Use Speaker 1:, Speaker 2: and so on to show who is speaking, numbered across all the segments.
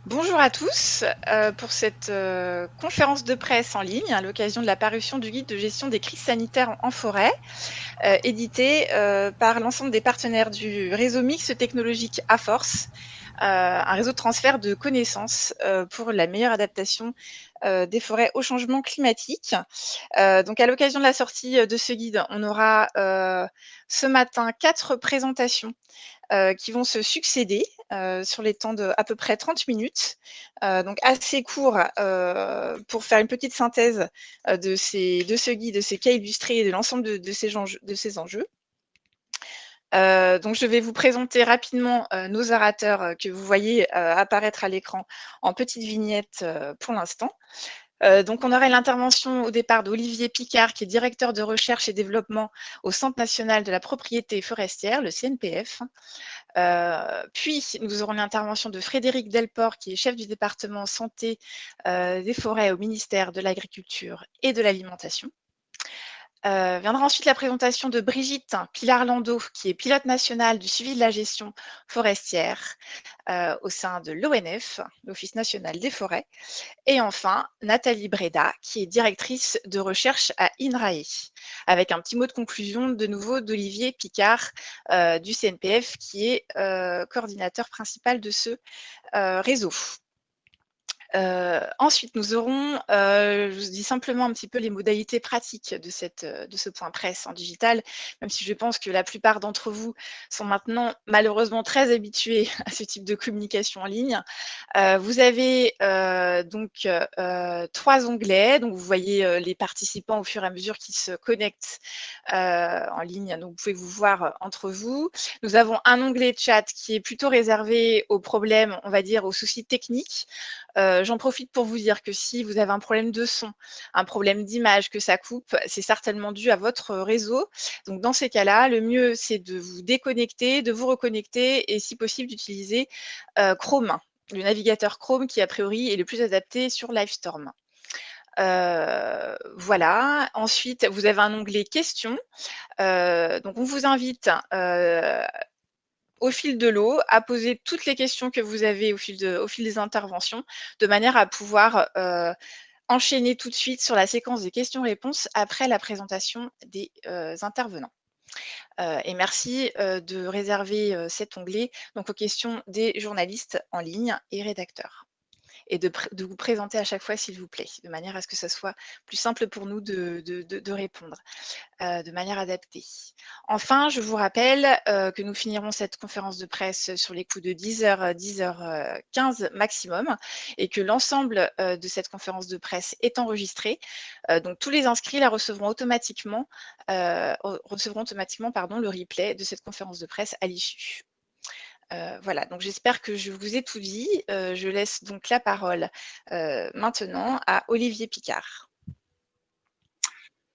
Speaker 1: Bonjour à tous, pour cette, conférence de presse en ligne à l'occasion de la parution du guide de gestion des crises sanitaires en forêt, édité, par l'ensemble des partenaires du réseau mixte technologique AFORCE, un réseau de transfert de connaissances, pour la meilleure adaptation, des forêts au changement climatique. Donc à l'occasion de la sortie, de ce guide, on aura, ce matin 4 présentations qui vont se succéder sur les temps de à peu près 30 minutes, donc assez court pour faire une petite synthèse de ce guide, de ces cas illustrés et de l'ensemble de ces enjeux. Donc je vais vous présenter rapidement nos orateurs que vous voyez apparaître à l'écran en petites vignettes pour l'instant. Donc on aurait l'intervention au départ d'Olivier Picard, qui est directeur de recherche et développement au Centre national de la propriété forestière, le CNPF. Puis nous aurons l'intervention de Frédéric Delport, qui est chef du département santé des forêts au ministère de l'Agriculture et de l'Alimentation. Viendra ensuite la présentation de Brigitte Pilar-Landau, qui est pilote nationale du suivi de la gestion forestière au sein de l'ONF, l'Office national des forêts. Et enfin, Nathalie Breda, qui est directrice de recherche à INRAE, avec un petit mot de conclusion de nouveau d'Olivier Picard du CNPF, qui est coordinateur principal de ce réseau. Ensuite, nous aurons, je vous dis simplement un petit peu les modalités pratiques de ce point presse en digital, même si je pense que la plupart d'entre vous sont maintenant malheureusement très habitués à ce type de communication en ligne. Vous avez donc 3 onglets, donc vous voyez les participants au fur et à mesure qui se connectent en ligne, donc vous pouvez vous voir entre vous. Nous avons un onglet chat qui est plutôt réservé aux problèmes, on va dire aux soucis techniques. J'en profite pour vous dire que si vous avez un problème de son, un problème d'image, que ça coupe, c'est certainement dû à votre réseau. Donc dans ces cas-là, le mieux, c'est de vous déconnecter, de vous reconnecter et si possible d'utiliser Chrome, le navigateur Chrome qui a priori est le plus adapté sur Livestorm. Voilà. Ensuite, vous avez un onglet questions. Donc on vous invite au fil de l'eau, à poser toutes les questions que vous avez au fil des interventions, de manière à pouvoir enchaîner tout de suite sur la séquence des questions-réponses après la présentation des intervenants. Et merci de réserver cet onglet donc aux questions des journalistes en ligne et rédacteurs. Et de vous présenter à chaque fois, s'il vous plaît, de manière à ce que ça soit plus simple pour nous de répondre de manière adaptée. Enfin, je vous rappelle que nous finirons cette conférence de presse sur les coups de 10h, 10h15 maximum, et que l'ensemble de cette conférence de presse est enregistrée. Donc tous les inscrits la recevront automatiquement, pardon, le replay de cette conférence de presse à l'issue. Voilà, donc j'espère que je vous ai tout dit. Je laisse donc la parole maintenant à Olivier Picard.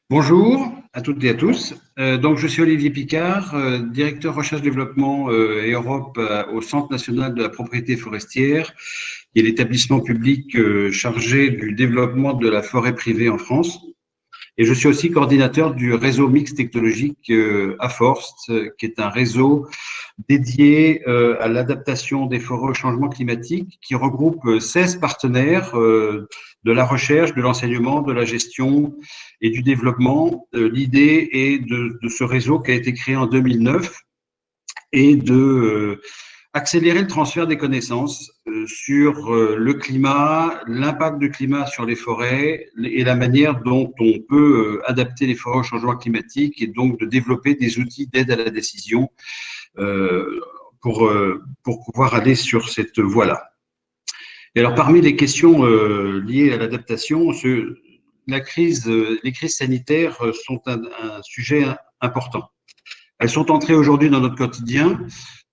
Speaker 2: Bonjour à toutes et à tous. Donc, je suis Olivier Picard, directeur recherche-développement et Europe au Centre national de la propriété forestière, qui est l'établissement public chargé du développement de la forêt privée en France. Et je suis aussi coordinateur du réseau mixte technologique AFORST, qui est un réseau dédié à l'adaptation des forêts au changement climatique, qui regroupe 16 partenaires de la recherche, de l'enseignement, de la gestion et du développement. L'idée est de ce réseau qui a été créé en 2009 et de accélérer le transfert des connaissances sur le climat, l'impact du climat sur les forêts et la manière dont on peut adapter les forêts au changement climatique et donc de développer des outils d'aide à la décision pour pouvoir aller sur cette voie-là. Et alors, parmi les questions liées à l'adaptation, les crises sanitaires sont un sujet important. Elles sont entrées aujourd'hui dans notre quotidien.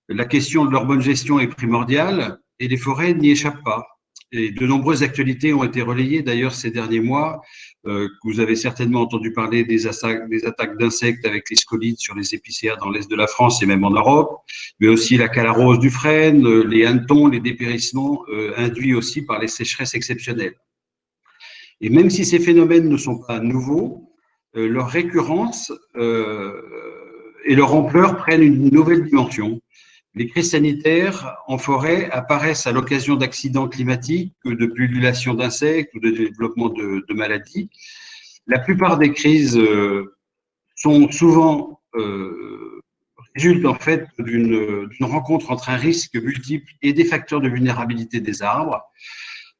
Speaker 2: La question de leur bonne gestion est primordiale et les forêts n'y échappent pas. Et de nombreuses actualités ont été relayées d'ailleurs ces derniers mois. Vous avez certainement entendu parler des attaques d'insectes avec les scolides sur les épicéas dans l'est de la France et même en Europe, mais aussi la calarose du frêne, les hannetons, les dépérissements induits aussi par les sécheresses exceptionnelles. Et même si ces phénomènes ne sont pas nouveaux, leur récurrence et leur ampleur prennent une nouvelle dimension. Les crises sanitaires en forêt apparaissent à l'occasion d'accidents climatiques, de pullulation d'insectes ou de développement de maladies. La plupart des crises sont souvent résultent en fait d'une rencontre entre un risque multiple et des facteurs de vulnérabilité des arbres.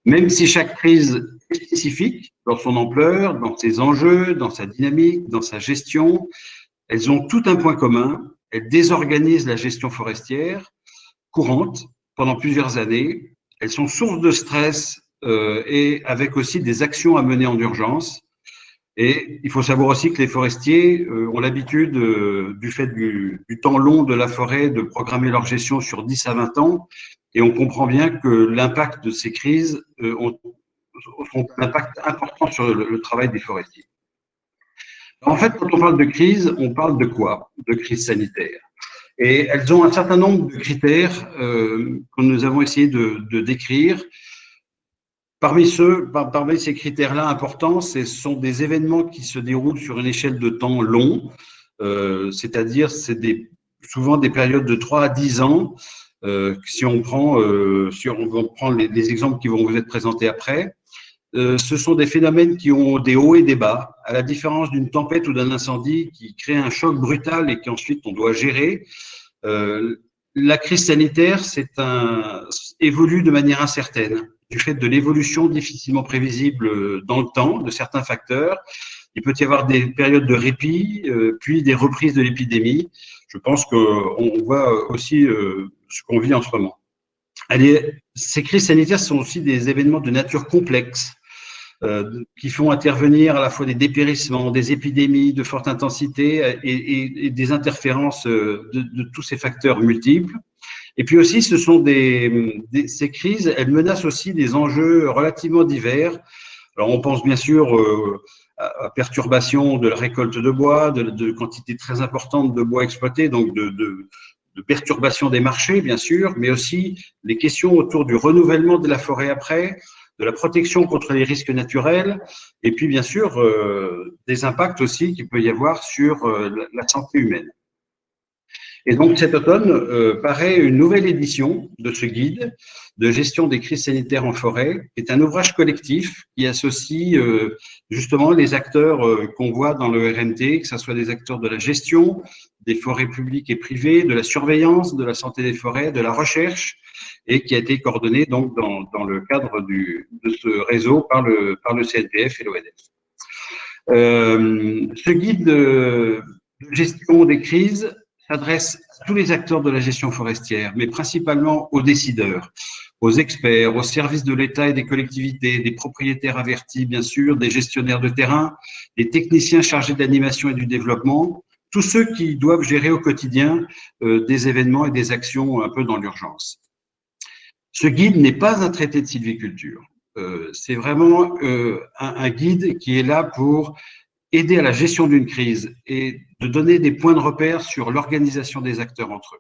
Speaker 2: Même si chaque crise est spécifique dans son ampleur, dans ses enjeux, dans sa dynamique, dans sa gestion, elles ont tout un point commun. Elles désorganisent la gestion forestière courante pendant plusieurs années. Elles sont source de stress et avec aussi des actions à mener en urgence. Et il faut savoir aussi que les forestiers ont l'habitude, du fait du temps long de la forêt, de programmer leur gestion sur 10 à 20 ans. Et on comprend bien que l'impact de ces crises ont un impact important sur le travail des forestiers. En fait, quand on parle de crise, on parle de quoi? De crise sanitaire. Et elles ont un certain nombre de critères que nous avons essayé de décrire. Parmi ces critères-là importants, ce sont des événements qui se déroulent sur une échelle de temps long, c'est-à-dire c'est souvent des périodes de 3 à 10 ans. Si on prend les exemples qui vont vous être présentés après, ce sont des phénomènes qui ont des hauts et des bas, à la différence d'une tempête ou d'un incendie qui crée un choc brutal et qu'ensuite on doit gérer. La crise sanitaire, évolue de manière incertaine, du fait de l'évolution difficilement prévisible dans le temps de certains facteurs. Il peut y avoir des périodes de répit, puis des reprises de l'épidémie. Je pense qu'on voit aussi ce qu'on vit en ce moment. Ces crises sanitaires sont aussi des événements de nature complexe, qui font intervenir à la fois des dépérissements, des épidémies de forte intensité et des interférences de tous ces facteurs multiples. Et puis aussi, ces crises, elles menacent aussi des enjeux relativement divers. Alors, on pense bien sûr à perturbation de la récolte de bois, de quantités très importantes de bois exploité, donc de perturbation des marchés, bien sûr, mais aussi les questions autour du renouvellement de la forêt après, de la protection contre les risques naturels, et puis bien sûr des impacts aussi qu'il peut y avoir sur la santé humaine. Et donc cet automne paraît une nouvelle édition de ce guide de gestion des crises sanitaires en forêt, qui est un ouvrage collectif qui associe justement les acteurs qu'on voit dans le RNT, que ce soit des acteurs de la gestion des forêts publiques et privées, de la surveillance de la santé des forêts, de la recherche, et qui a été coordonné donc dans le cadre de ce réseau par le CNPF et l'ONF. Ce guide de gestion des crises s'adresse à tous les acteurs de la gestion forestière, mais principalement aux décideurs, aux experts, aux services de l'État et des collectivités, des propriétaires avertis, bien sûr, des gestionnaires de terrain, des techniciens chargés de l'animation et du développement, tous ceux qui doivent gérer au quotidien des événements et des actions un peu dans l'urgence. Ce guide n'est pas un traité de sylviculture. C'est vraiment un guide qui est là pour aider à la gestion d'une crise et de donner des points de repère sur l'organisation des acteurs entre eux.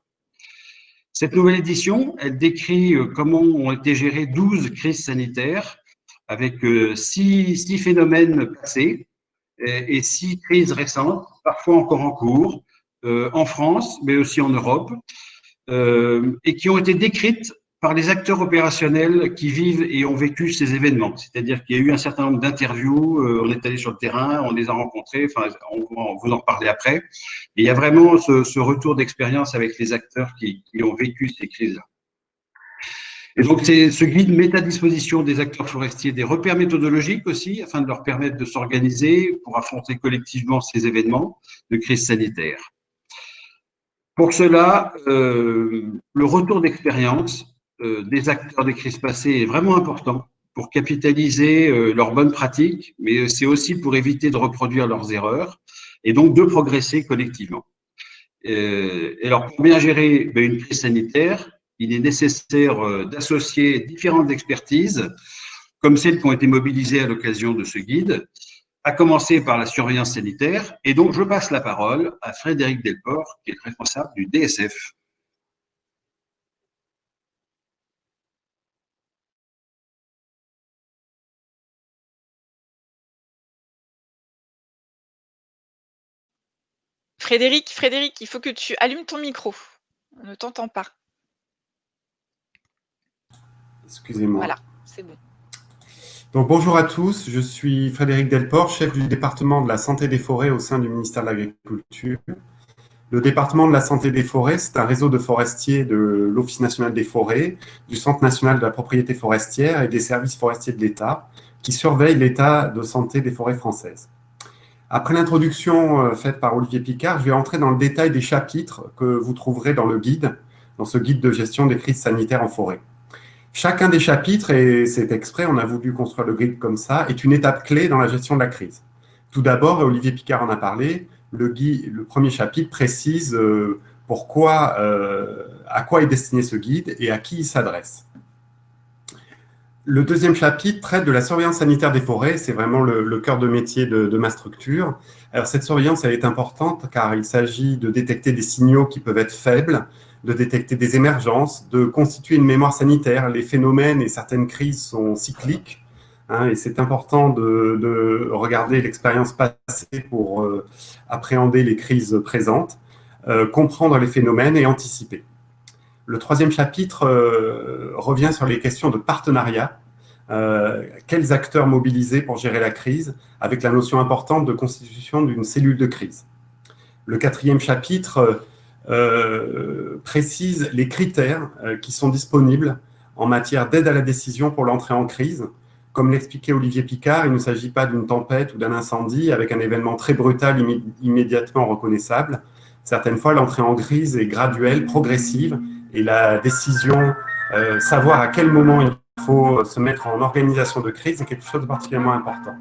Speaker 2: Cette nouvelle édition, elle décrit comment ont été gérées 12 crises sanitaires avec 6 phénomènes passés et 6 crises récentes, parfois encore en cours, en France, mais aussi en Europe, et qui ont été décrites par les acteurs opérationnels qui vivent et ont vécu ces événements. C'est-à-dire qu'il y a eu un certain nombre d'interviews, on est allé sur le terrain, on les a rencontrés, enfin, on va vous en reparler après. Et il y a vraiment ce retour d'expérience avec les acteurs qui ont vécu ces crises-là. Et donc, ce guide met à disposition des acteurs forestiers des repères méthodologiques aussi, afin de leur permettre de s'organiser pour affronter collectivement ces événements de crise sanitaire. Pour cela, le retour d'expérience des acteurs des crises passées est vraiment important pour capitaliser leurs bonnes pratiques, mais c'est aussi pour éviter de reproduire leurs erreurs et donc de progresser collectivement. Et alors, pour bien gérer une crise sanitaire, il est nécessaire d'associer différentes expertises, comme celles qui ont été mobilisées à l'occasion de ce guide, à commencer par la surveillance sanitaire. Et donc, je passe la parole à Frédéric Delport, qui est le responsable du DSF.
Speaker 1: Frédéric, il faut que tu allumes ton micro. On ne t'entend pas.
Speaker 3: Excusez-moi.
Speaker 1: Voilà, c'est bon.
Speaker 3: Donc, bonjour à tous, je suis Frédéric Delport, chef du département de la santé des forêts au sein du ministère de l'Agriculture. Le département de la santé des forêts, c'est un réseau de forestiers de l'Office national des forêts, du Centre national de la propriété forestière et des services forestiers de l'État qui surveillent l'état de santé des forêts françaises. Après l'introduction faite par Olivier Picard, je vais entrer dans le détail des chapitres que vous trouverez dans le guide, dans ce guide de gestion des crises sanitaires en forêt. Chacun des chapitres, et c'est exprès, on a voulu construire le guide comme ça, est une étape clé dans la gestion de la crise. Tout d'abord, et Olivier Picard en a parlé, le premier chapitre précise à quoi est destiné ce guide et à qui il s'adresse. Le deuxième chapitre traite de la surveillance sanitaire des forêts, c'est vraiment le cœur de métier de ma structure. Alors cette surveillance, elle est importante car il s'agit de détecter des signaux qui peuvent être faibles, de détecter des émergences, de constituer une mémoire sanitaire. Les phénomènes et certaines crises sont cycliques, et c'est important de regarder l'expérience passée pour appréhender les crises présentes, comprendre les phénomènes et anticiper. Le troisième chapitre revient sur les questions de partenariat. Quels acteurs mobiliser pour gérer la crise, avec la notion importante de constitution d'une cellule de crise. Le quatrième chapitre précise les critères qui sont disponibles en matière d'aide à la décision pour l'entrée en crise. Comme l'expliquait Olivier Picard, il ne s'agit pas d'une tempête ou d'un incendie avec un événement très brutal immédiatement reconnaissable. Certaines fois, l'entrée en crise est graduelle, progressive, et la décision, savoir à quel moment il faut se mettre en organisation de crise est quelque chose de particulièrement important.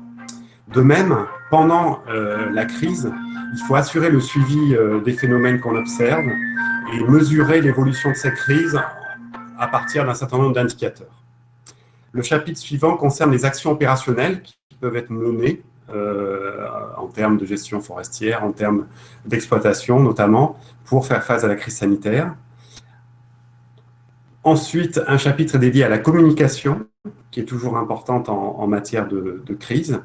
Speaker 3: De même, pendant la crise, il faut assurer le suivi des phénomènes qu'on observe et mesurer l'évolution de ces crises à partir d'un certain nombre d'indicateurs. Le chapitre suivant concerne les actions opérationnelles qui peuvent être menées en termes de gestion forestière, en termes d'exploitation notamment, pour faire face à la crise sanitaire. Ensuite, un chapitre est dédié à la communication, qui est toujours importante en matière de crise.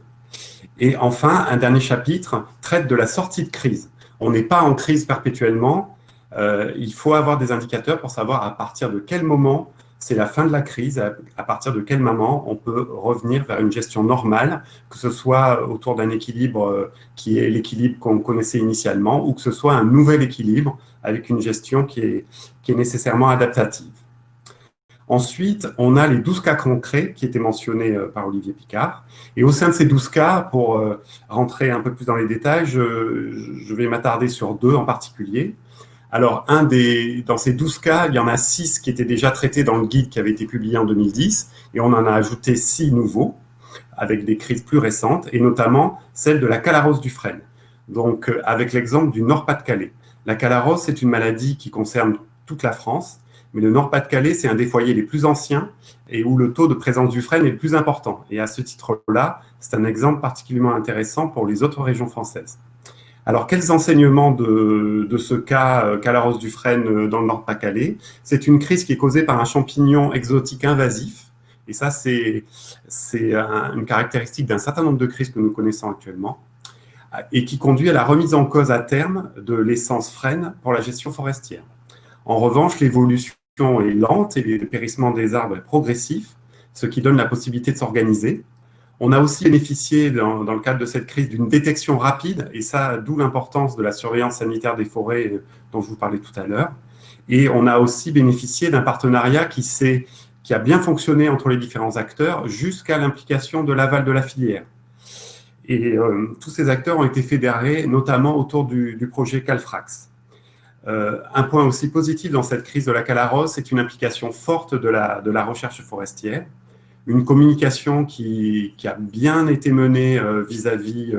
Speaker 3: Et enfin, un dernier chapitre traite de la sortie de crise. On n'est pas en crise perpétuellement. Il faut avoir des indicateurs pour savoir à partir de quel moment c'est la fin de la crise, à partir de quel moment on peut revenir vers une gestion normale, que ce soit autour d'un équilibre qui est l'équilibre qu'on connaissait initialement, ou que ce soit un nouvel équilibre avec une gestion qui est nécessairement adaptative. Ensuite, on a les 12 cas concrets qui étaient mentionnés par Olivier Picard. Et au sein de ces 12 cas, pour rentrer un peu plus dans les détails, je vais m'attarder sur 2 en particulier. Alors, dans ces 12 cas, il y en a 6 qui étaient déjà traités dans le guide qui avait été publié en 2010, et on en a ajouté 6 nouveaux, avec des crises plus récentes, et notamment celle de la Calarose du frêne. Donc, avec l'exemple du Nord-Pas-de-Calais. La Calarose, c'est une maladie qui concerne toute la France, mais le Nord-Pas-de-Calais, c'est un des foyers les plus anciens et où le taux de présence du frêne est le plus important. Et à ce titre-là, c'est un exemple particulièrement intéressant pour les autres régions françaises. Alors, quels enseignements de ce cas Calarose du frêne dans le Nord-Pas-de-Calais? C'est une crise qui est causée par un champignon exotique invasif. Et ça, c'est une caractéristique d'un certain nombre de crises que nous connaissons actuellement et qui conduit à la remise en cause à terme de l'essence frêne pour la gestion forestière. En revanche, l'évolution est lente et le périssement des arbres est progressif, ce qui donne la possibilité de s'organiser. On a aussi bénéficié, dans le cadre de cette crise, d'une détection rapide, et ça, d'où l'importance de la surveillance sanitaire des forêts dont je vous parlais tout à l'heure. Et on a aussi bénéficié d'un partenariat qui a bien fonctionné entre les différents acteurs jusqu'à l'implication de l'aval de la filière. Et tous ces acteurs ont été fédérés, notamment autour du projet Calfrax. Un point aussi positif dans cette crise de la Calarose, c'est une implication forte de la recherche forestière, une communication qui a bien été menée vis-à-vis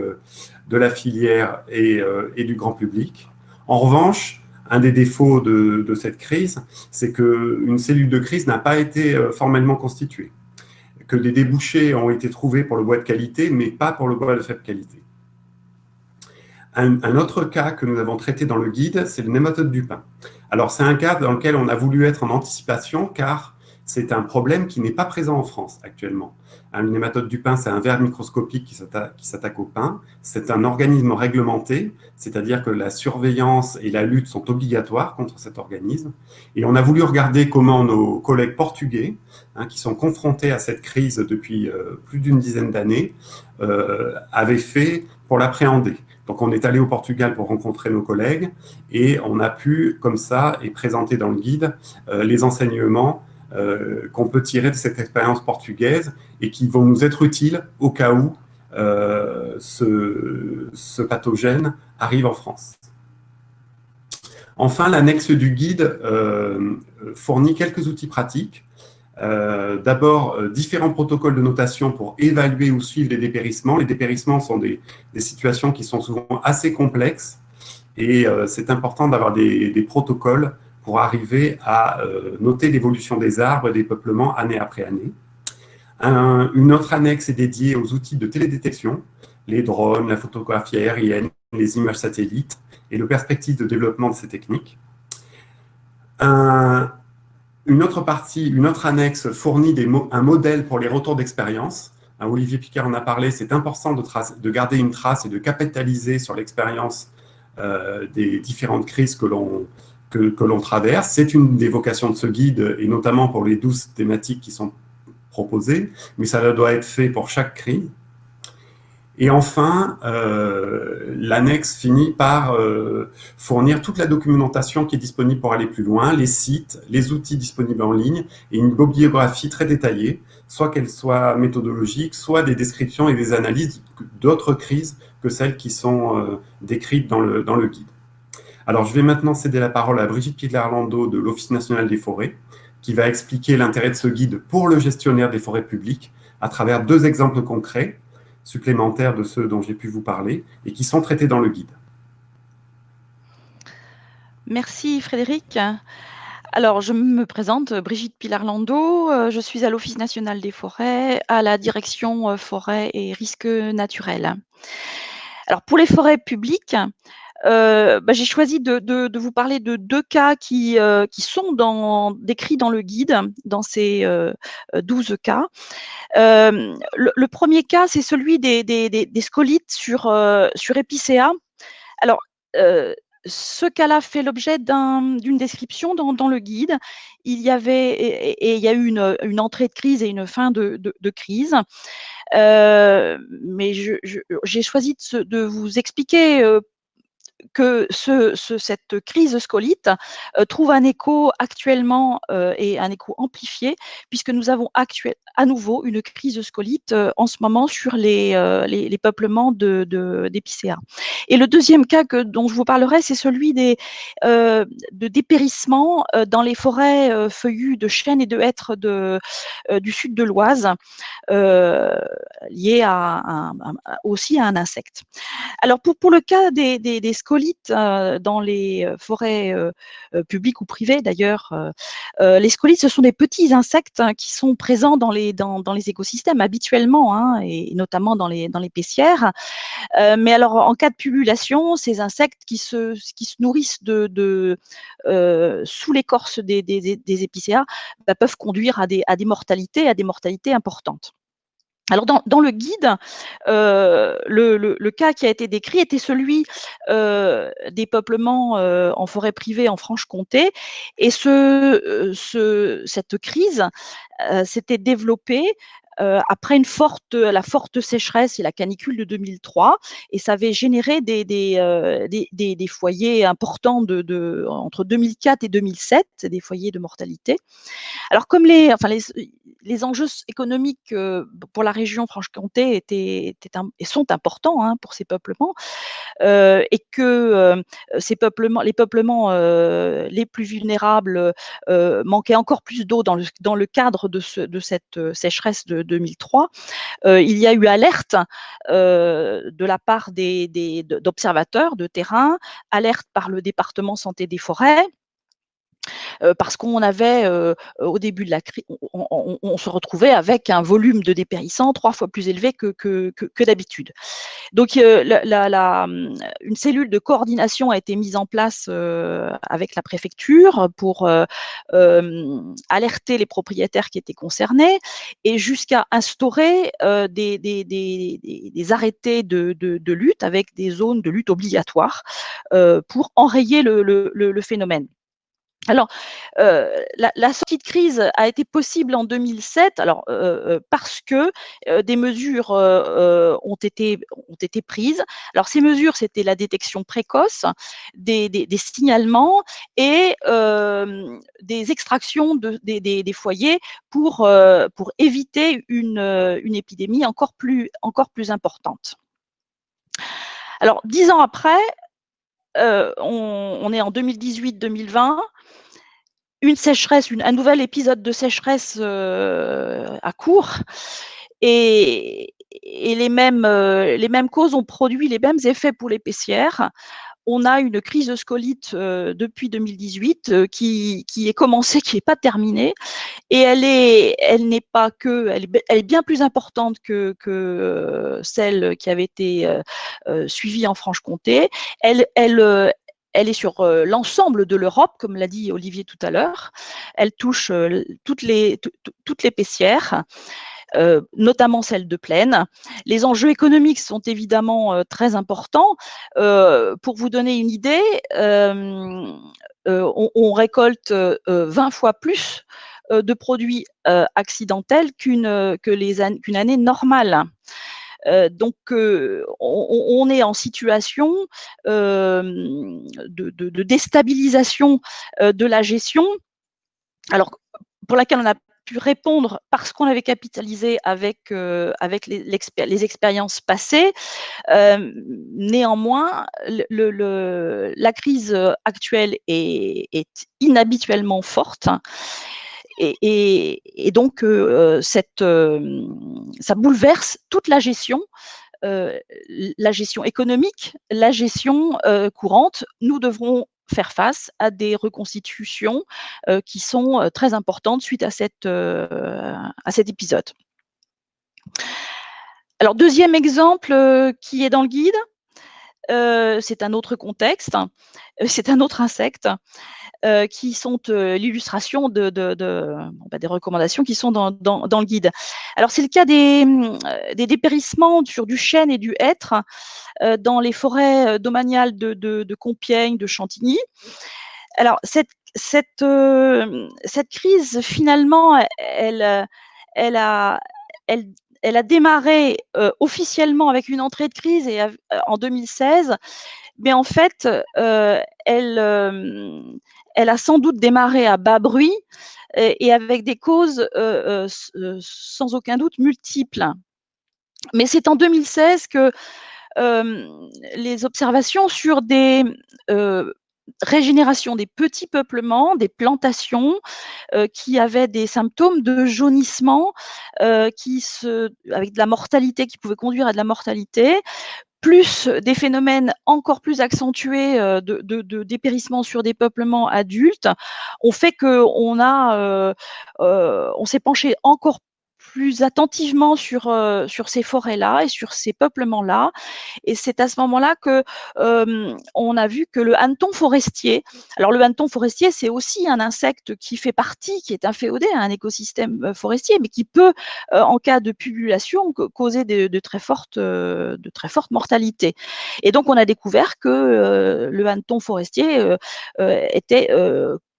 Speaker 3: de la filière et du grand public. En revanche, un des défauts de cette crise, c'est qu'une cellule de crise n'a pas été formellement constituée, que des débouchés ont été trouvés pour le bois de qualité, mais pas pour le bois de faible qualité. Un autre cas que nous avons traité dans le guide, c'est le nématode du pin. Alors, c'est un cas dans lequel on a voulu être en anticipation, car c'est un problème qui n'est pas présent en France actuellement. Le nématode du pin, c'est un ver microscopique qui s'attaque au pin. C'est un organisme réglementé, c'est-à-dire que la surveillance et la lutte sont obligatoires contre cet organisme. Et on a voulu regarder comment nos collègues portugais, qui sont confrontés à cette crise depuis plus d'une dizaine d'années, avaient fait pour l'appréhender. Donc on est allé au Portugal pour rencontrer nos collègues et on a pu, comme ça, et présenter dans le guide les enseignements qu'on peut tirer de cette expérience portugaise et qui vont nous être utiles au cas où ce pathogène arrive en France. Enfin, l'annexe du guide fournit quelques outils pratiques. D'abord, différents protocoles de notation pour évaluer ou suivre les dépérissements. Les dépérissements sont des situations qui sont souvent assez complexes et c'est important d'avoir des protocoles pour arriver à noter l'évolution des arbres et des peuplements année après année. Une autre annexe est dédiée aux outils de télédétection, les drones, la photographie aérienne, les images satellites et le perspective de développement de ces techniques. Une autre annexe fournit un modèle pour les retours d'expérience. Olivier Picard en a parlé, c'est important de garder une trace et de capitaliser sur l'expérience des différentes crises que l'on traverse. C'est une des vocations de ce guide, et notamment pour les 12 thématiques qui sont proposées, mais ça doit être fait pour chaque crise. Et enfin, l'annexe finit par fournir toute la documentation qui est disponible pour aller plus loin, les sites, les outils disponibles en ligne et une bibliographie très détaillée, soit qu'elle soit méthodologique, soit des descriptions et des analyses d'autres crises que celles qui sont décrites dans le guide. Alors, je vais maintenant céder la parole à Brigitte Pilar-Landau de l'Office national des forêts, qui va expliquer l'intérêt de ce guide pour le gestionnaire des forêts publiques à travers 2 exemples concrets supplémentaires de ceux dont j'ai pu vous parler et qui sont traités dans le guide.
Speaker 4: Merci Frédéric. Alors, je me présente, Brigitte Pilar-Landau, je suis à l'Office national des forêts, à la direction forêt et risques naturels. Alors, pour les forêts publiques, j'ai choisi de vous parler de 2 cas qui sont décrits dans le guide, dans ces 12 cas. Le premier cas, c'est celui des scolites sur épicéa. Alors, ce cas-là fait l'objet d'une description dans le guide. Il y avait il y a eu une entrée de crise et une fin de crise. Mais j'ai choisi de vous expliquer que cette crise scolite trouve un écho actuellement et un écho amplifié, puisque nous avons à nouveau une crise scolite en ce moment sur les peuplements d'épicéa. Et le deuxième cas dont je vous parlerai, c'est celui de dépérissement dans les forêts feuillues de chênes et de hêtres du sud de l'Oise, lié aussi à un insecte. Alors pour le cas des scolites dans les forêts publiques ou privées d'ailleurs, les scolites, ce sont des petits insectes qui sont présents dans les écosystèmes habituellement, et notamment dans les pessières. Mais alors en cas de pullulation, ces insectes qui se nourrissent sous l'écorce des épicéas peuvent conduire à des mortalités importantes. Alors dans le guide, le cas qui a été décrit était celui des peuplements en forêt privée en Franche-Comté, et cette crise s'était développée après la forte sécheresse et la canicule de 2003, et ça avait généré des foyers importants entre 2004 et et des foyers de mortalité. Alors comme les enjeux économiques pour la région Franche-Comté sont importants pour ces peuplements, et que les peuplements les plus vulnérables manquaient encore plus d'eau dans le cadre de cette sécheresse de 2003, il y a eu alerte de la part d'observateurs de terrain, alerte par le département santé des forêts, parce qu'on avait, au début de la crise, on se retrouvait avec un volume de dépérissants 3 fois plus élevé que d'habitude. Donc, une cellule de coordination a été mise en place avec la préfecture pour alerter les propriétaires qui étaient concernés et jusqu'à instaurer des arrêtés de lutte avec des zones de lutte obligatoires pour enrayer le phénomène. Alors, la sortie de crise a été possible en 2007, alors, parce que des mesures ont été prises. Alors, ces mesures, c'était la détection précoce, des signalements et des extractions des foyers pour éviter une épidémie encore plus importante. Alors, 10 ans après, on est en 2018-2020. Une sécheresse, un nouvel épisode de sécheresse à court, et les mêmes causes ont produit les mêmes effets pour les pessières. On a une crise de scolyte depuis 2018 qui est commencée, qui n'est pas terminée, et elle est bien plus importante que celle qui avait été suivie en Franche-Comté. Elle est sur l'ensemble de l'Europe, comme l'a dit Olivier tout à l'heure. Elle touche toutes les pessières, notamment celles de plaine. Les enjeux économiques sont évidemment très importants. Pour vous donner une idée, on récolte 20 fois plus de produits accidentels qu'une année normale. Donc, on est en situation de déstabilisation de la gestion, alors pour laquelle on a pu répondre parce qu'on avait capitalisé avec les expériences passées. Néanmoins, la crise actuelle est inhabituellement forte. Et donc, ça bouleverse toute la gestion économique, la gestion courante. Nous devrons faire face à des reconstitutions qui sont très importantes suite à cet épisode. Alors, deuxième exemple qui est dans le guide, c'est un autre contexte, c'est un autre insecte. Qui sont l'illustration des recommandations qui sont dans le guide. Alors, c'est le cas des dépérissements sur du chêne et du hêtre dans les forêts domaniales de Compiègne, de Chantigny. Alors, cette crise, finalement, elle a démarré officiellement avec une entrée de crise en 2016, mais en fait, elle a sans doute démarré à bas bruit et avec des causes sans aucun doute multiples. Mais c'est en 2016 que les observations sur des régénérations des petits peuplements, des plantations qui avaient des symptômes de jaunissement, avec de la mortalité, qui pouvaient conduire à de la mortalité, plus des phénomènes encore plus accentués de dépérissement sur des peuplements adultes, ont fait qu'on on s'est penché encore plus attentivement sur ces forêts-là et sur ces peuplements-là. Et c'est à ce moment-là que on a vu que le hanneton forestier, alors le hanneton forestier, c'est aussi un insecte qui fait partie, qui est inféodé à un écosystème forestier, mais qui peut, en cas de pullulation, causer de très fortes mortalités. Et donc, on a découvert que le hanneton forestier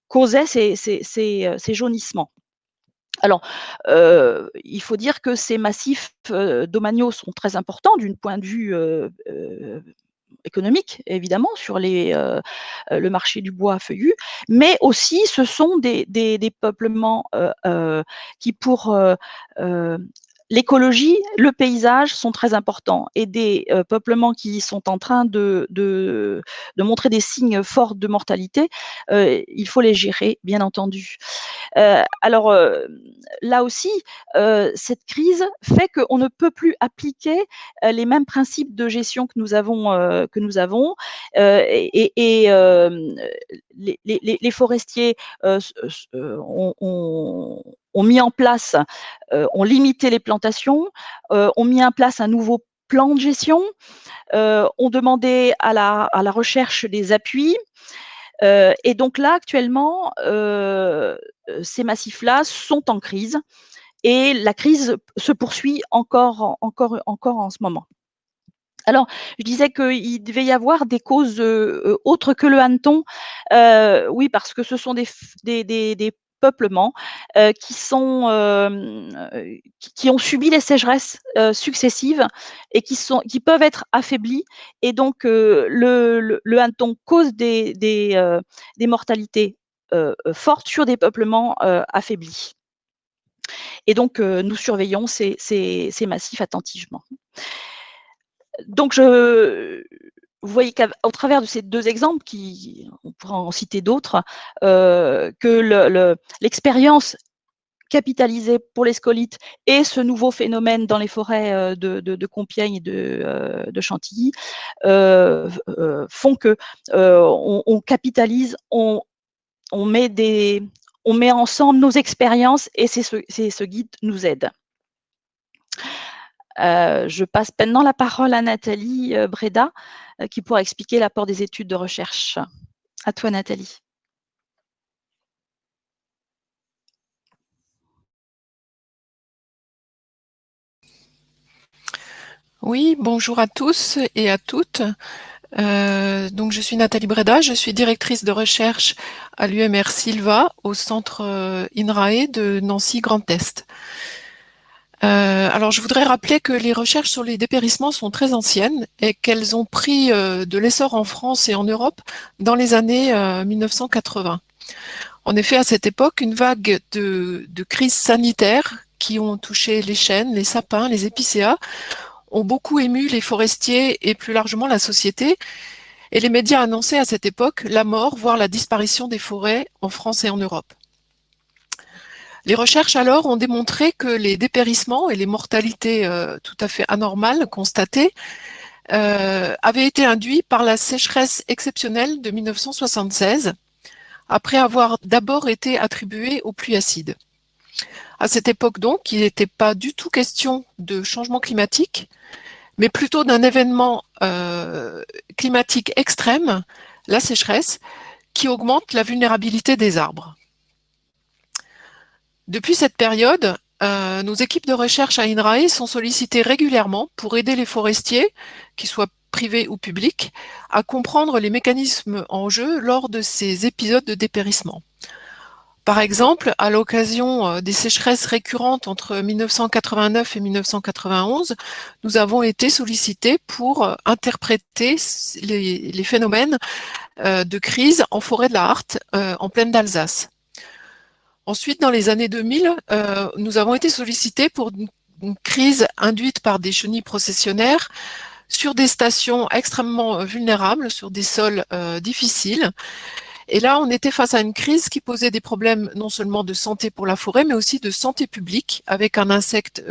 Speaker 4: causait ces jaunissements. Alors, il faut dire que ces massifs domaniaux sont très importants d'un point de vue économique, évidemment, sur le marché du bois feuillu, mais aussi ce sont des peuplements qui, pour l'écologie, le paysage sont très importants, et des peuplements qui sont en train de montrer des signes forts de mortalité, il faut les gérer, bien entendu. Alors, là aussi, cette crise fait qu'on ne peut plus appliquer les mêmes principes de gestion que nous avons, les forestiers ont mis en place, ont limité les plantations, ont mis en place un nouveau plan de gestion, ont demandé à la recherche des appuis. Et donc là, actuellement, ces massifs-là sont en crise et la crise se poursuit encore en ce moment. Alors, je disais qu'il devait y avoir des causes autres que le hanneton. Oui, parce que ce sont des peuplements qui ont subi les sécheresses successives et qui peuvent être affaiblis. Et donc, le hanneton cause des mortalités fortes sur des peuplements affaiblis. Et donc, nous surveillons ces massifs attentivement. Donc, vous voyez qu'au travers de ces deux exemples, on pourra en citer d'autres, que l'expérience capitalisée pour les scolytes et ce nouveau phénomène dans les forêts de Compiègne et de Chantilly font que on capitalise, on met ensemble nos expériences et ce guide nous aide. Je passe maintenant la parole à Nathalie Breda, qui pourra expliquer l'apport des études de recherche. À toi, Nathalie.
Speaker 5: Oui, bonjour à tous et à toutes. Donc je suis Nathalie Breda, je suis directrice de recherche à l'UMR Silva au centre INRAE de Nancy Grand Est. Alors je voudrais rappeler que les recherches sur les dépérissements sont très anciennes et qu'elles ont pris de l'essor en France et en Europe dans les années 1980. En effet, à cette époque, une vague de crises sanitaires qui ont touché les chênes, les sapins, les épicéas ont beaucoup ému les forestiers et plus largement la société. Et les médias annonçaient à cette époque la mort, voire la disparition des forêts en France et en Europe. Les recherches alors ont démontré que les dépérissements et les mortalités tout à fait anormales constatées avaient été induits par la sécheresse exceptionnelle de 1976, après avoir d'abord été attribués aux pluies acides. À cette époque donc, il n'était pas du tout question de changement climatique, mais plutôt d'un événement climatique extrême, la sécheresse, qui augmente la vulnérabilité des arbres. Depuis cette période, nos équipes de recherche à INRAE sont sollicitées régulièrement pour aider les forestiers, qu'ils soient privés ou publics, à comprendre les mécanismes en jeu lors de ces épisodes de dépérissement. Par exemple, à l'occasion des sécheresses récurrentes entre 1989 et 1991, nous avons été sollicités pour interpréter les phénomènes de crise en forêt de la Hart, en plaine d'Alsace. Ensuite, dans les années 2000, nous avons été sollicités pour une crise induite par des chenilles processionnaires sur des stations extrêmement vulnérables, sur des sols difficiles. Et là, on était face à une crise qui posait des problèmes non seulement de santé pour la forêt, mais aussi de santé publique, avec un insecte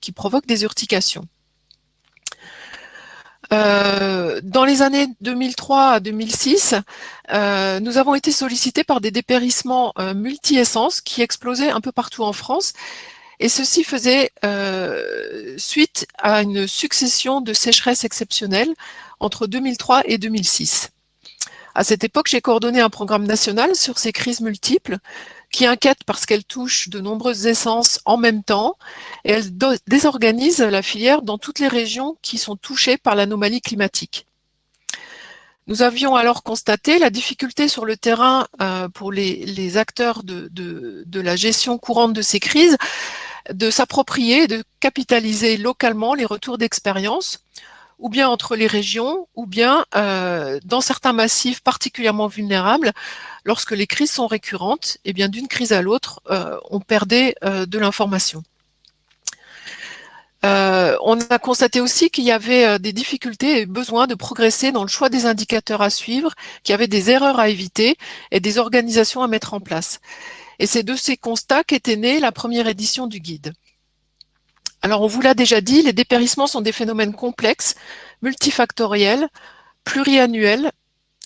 Speaker 5: qui provoque des urtications. Dans les années 2003 à 2006, nous avons été sollicités par des dépérissements multi-essences qui explosaient un peu partout en France. Et ceci faisait suite à une succession de sécheresses exceptionnelles entre 2003 et 2006. À cette époque, j'ai coordonné un programme national sur ces crises multiples qui inquiètent parce qu'elles touchent de nombreuses essences en même temps et elles désorganisent la filière dans toutes les régions qui sont touchées par l'anomalie climatique. Nous avions alors constaté la difficulté sur le terrain pour les acteurs de la gestion courante de ces crises de s'approprier, de capitaliser localement les retours d'expérience, ou bien entre les régions, ou bien dans certains massifs particulièrement vulnérables, lorsque les crises sont récurrentes, et bien d'une crise à l'autre, on perdait de l'information. On a constaté aussi qu'il y avait des difficultés et besoin de progresser dans le choix des indicateurs à suivre, qu'il y avait des erreurs à éviter et des organisations à mettre en place. Et c'est de ces constats qu'était née la première édition du guide. Alors, on vous l'a déjà dit, les dépérissements sont des phénomènes complexes, multifactoriels, pluriannuels,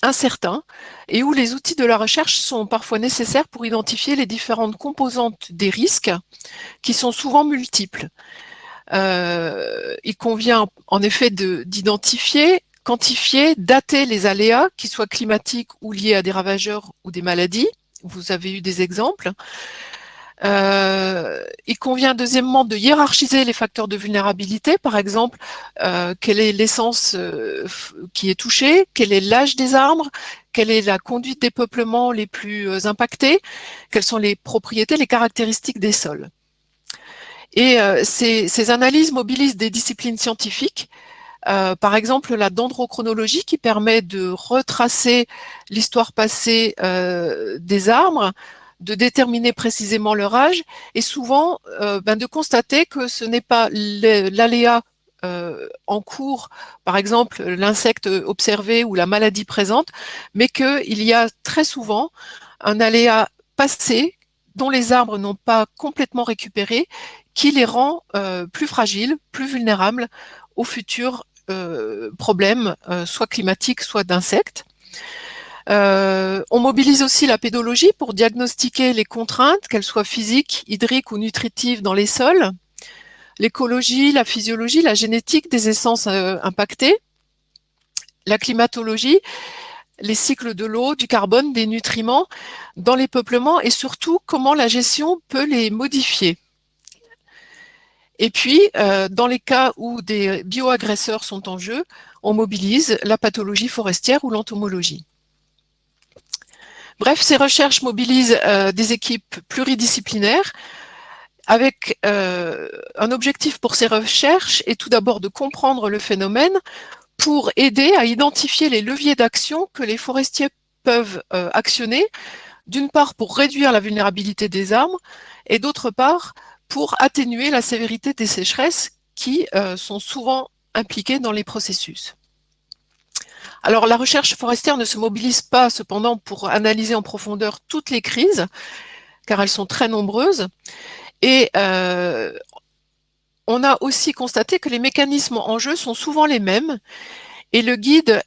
Speaker 5: incertains, et où les outils de la recherche sont parfois nécessaires pour identifier les différentes composantes des risques, qui sont souvent multiples. Il convient en effet d'identifier, quantifier, dater les aléas, qu'ils soient climatiques ou liés à des ravageurs ou des maladies. Vous avez eu des exemples. Il convient deuxièmement de hiérarchiser les facteurs de vulnérabilité, par exemple, quelle est l'essence qui est touchée, quel est l'âge des arbres, quelle est la conduite des peuplements les plus impactés, quelles sont les propriétés, les caractéristiques des sols. Et ces analyses mobilisent des disciplines scientifiques, par exemple la dendrochronologie qui permet de retracer l'histoire passée des arbres, de déterminer précisément leur âge et souvent de constater que ce n'est pas l'aléa en cours, par exemple l'insecte observé ou la maladie présente, mais qu'il y a très souvent un aléa passé dont les arbres n'ont pas complètement récupéré, qui les rend plus fragiles, plus vulnérables aux futurs problèmes, soit climatiques, soit d'insectes. On mobilise aussi la pédologie pour diagnostiquer les contraintes, qu'elles soient physiques, hydriques ou nutritives dans les sols, l'écologie, la physiologie, la génétique des essences impactées, la climatologie, les cycles de l'eau, du carbone, des nutriments dans les peuplements et surtout comment la gestion peut les modifier. Et puis, dans les cas où des bioagresseurs sont en jeu, on mobilise la pathologie forestière ou l'entomologie. Bref, ces recherches mobilisent des équipes pluridisciplinaires avec un objectif pour ces recherches est tout d'abord de comprendre le phénomène pour aider à identifier les leviers d'action que les forestiers peuvent actionner, d'une part pour réduire la vulnérabilité des arbres et d'autre part pour atténuer la sévérité des sécheresses qui sont souvent impliquées dans les processus. Alors la recherche forestière ne se mobilise pas cependant pour analyser en profondeur toutes les crises, car elles sont très nombreuses, et on a aussi constaté que les mécanismes en jeu sont souvent les mêmes, et le guide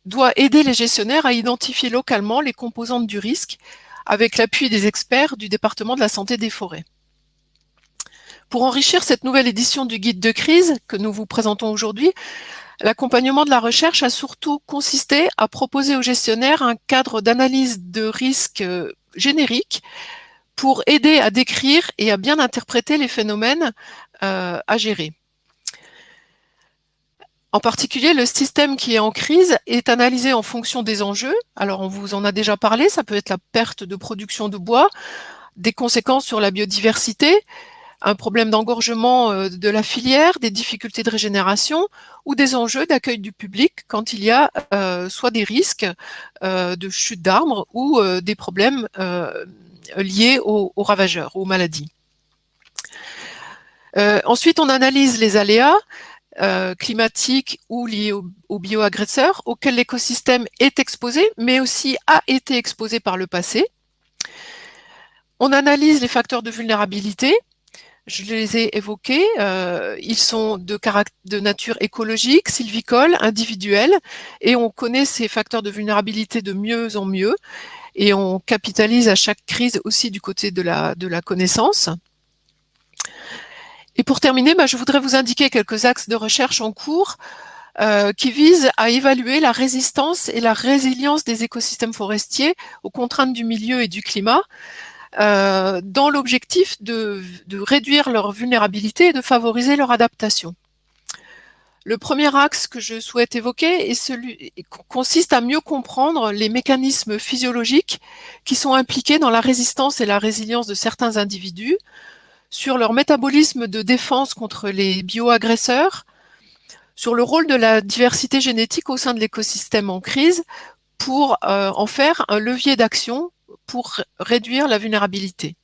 Speaker 5: doit aider les gestionnaires à identifier localement les composantes du risque, avec l'appui des experts du département de la santé des forêts. Pour enrichir cette nouvelle édition du guide de crise que nous vous présentons aujourd'hui, l'accompagnement de la recherche a surtout consisté à proposer aux gestionnaires un cadre d'analyse de risque générique pour aider à décrire et à bien interpréter les phénomènes à gérer. En particulier, le système qui est en crise est analysé en fonction des enjeux. Alors, on vous en a déjà parlé, ça peut être la perte de production de bois, des conséquences sur la biodiversité, un problème d'engorgement de la filière, des difficultés de régénération ou des enjeux d'accueil du public quand il y a soit des risques de chute d'arbres ou des problèmes liés aux ravageurs, aux maladies. Ensuite, on analyse les aléas climatiques ou liés aux bioagresseurs auxquels l'écosystème est exposé, mais aussi a été exposé par le passé. On analyse les facteurs de vulnérabilité. Je les ai évoqués, ils sont de nature écologique, sylvicole, individuelle, et on connaît ces facteurs de vulnérabilité de mieux en mieux, et on capitalise à chaque crise aussi du côté de la connaissance. Et pour terminer, je voudrais vous indiquer quelques axes de recherche en cours qui visent à évaluer la résistance et la résilience des écosystèmes forestiers aux contraintes du milieu et du climat, dans l'objectif de réduire leur vulnérabilité et de favoriser leur adaptation. Le premier axe que je souhaite évoquer consiste à mieux comprendre les mécanismes physiologiques qui sont impliqués dans la résistance et la résilience de certains individus, sur leur métabolisme de défense contre les bioagresseurs, sur le rôle de la diversité génétique au sein de l'écosystème en crise pour en faire un levier d'action pour réduire la vulnérabilité.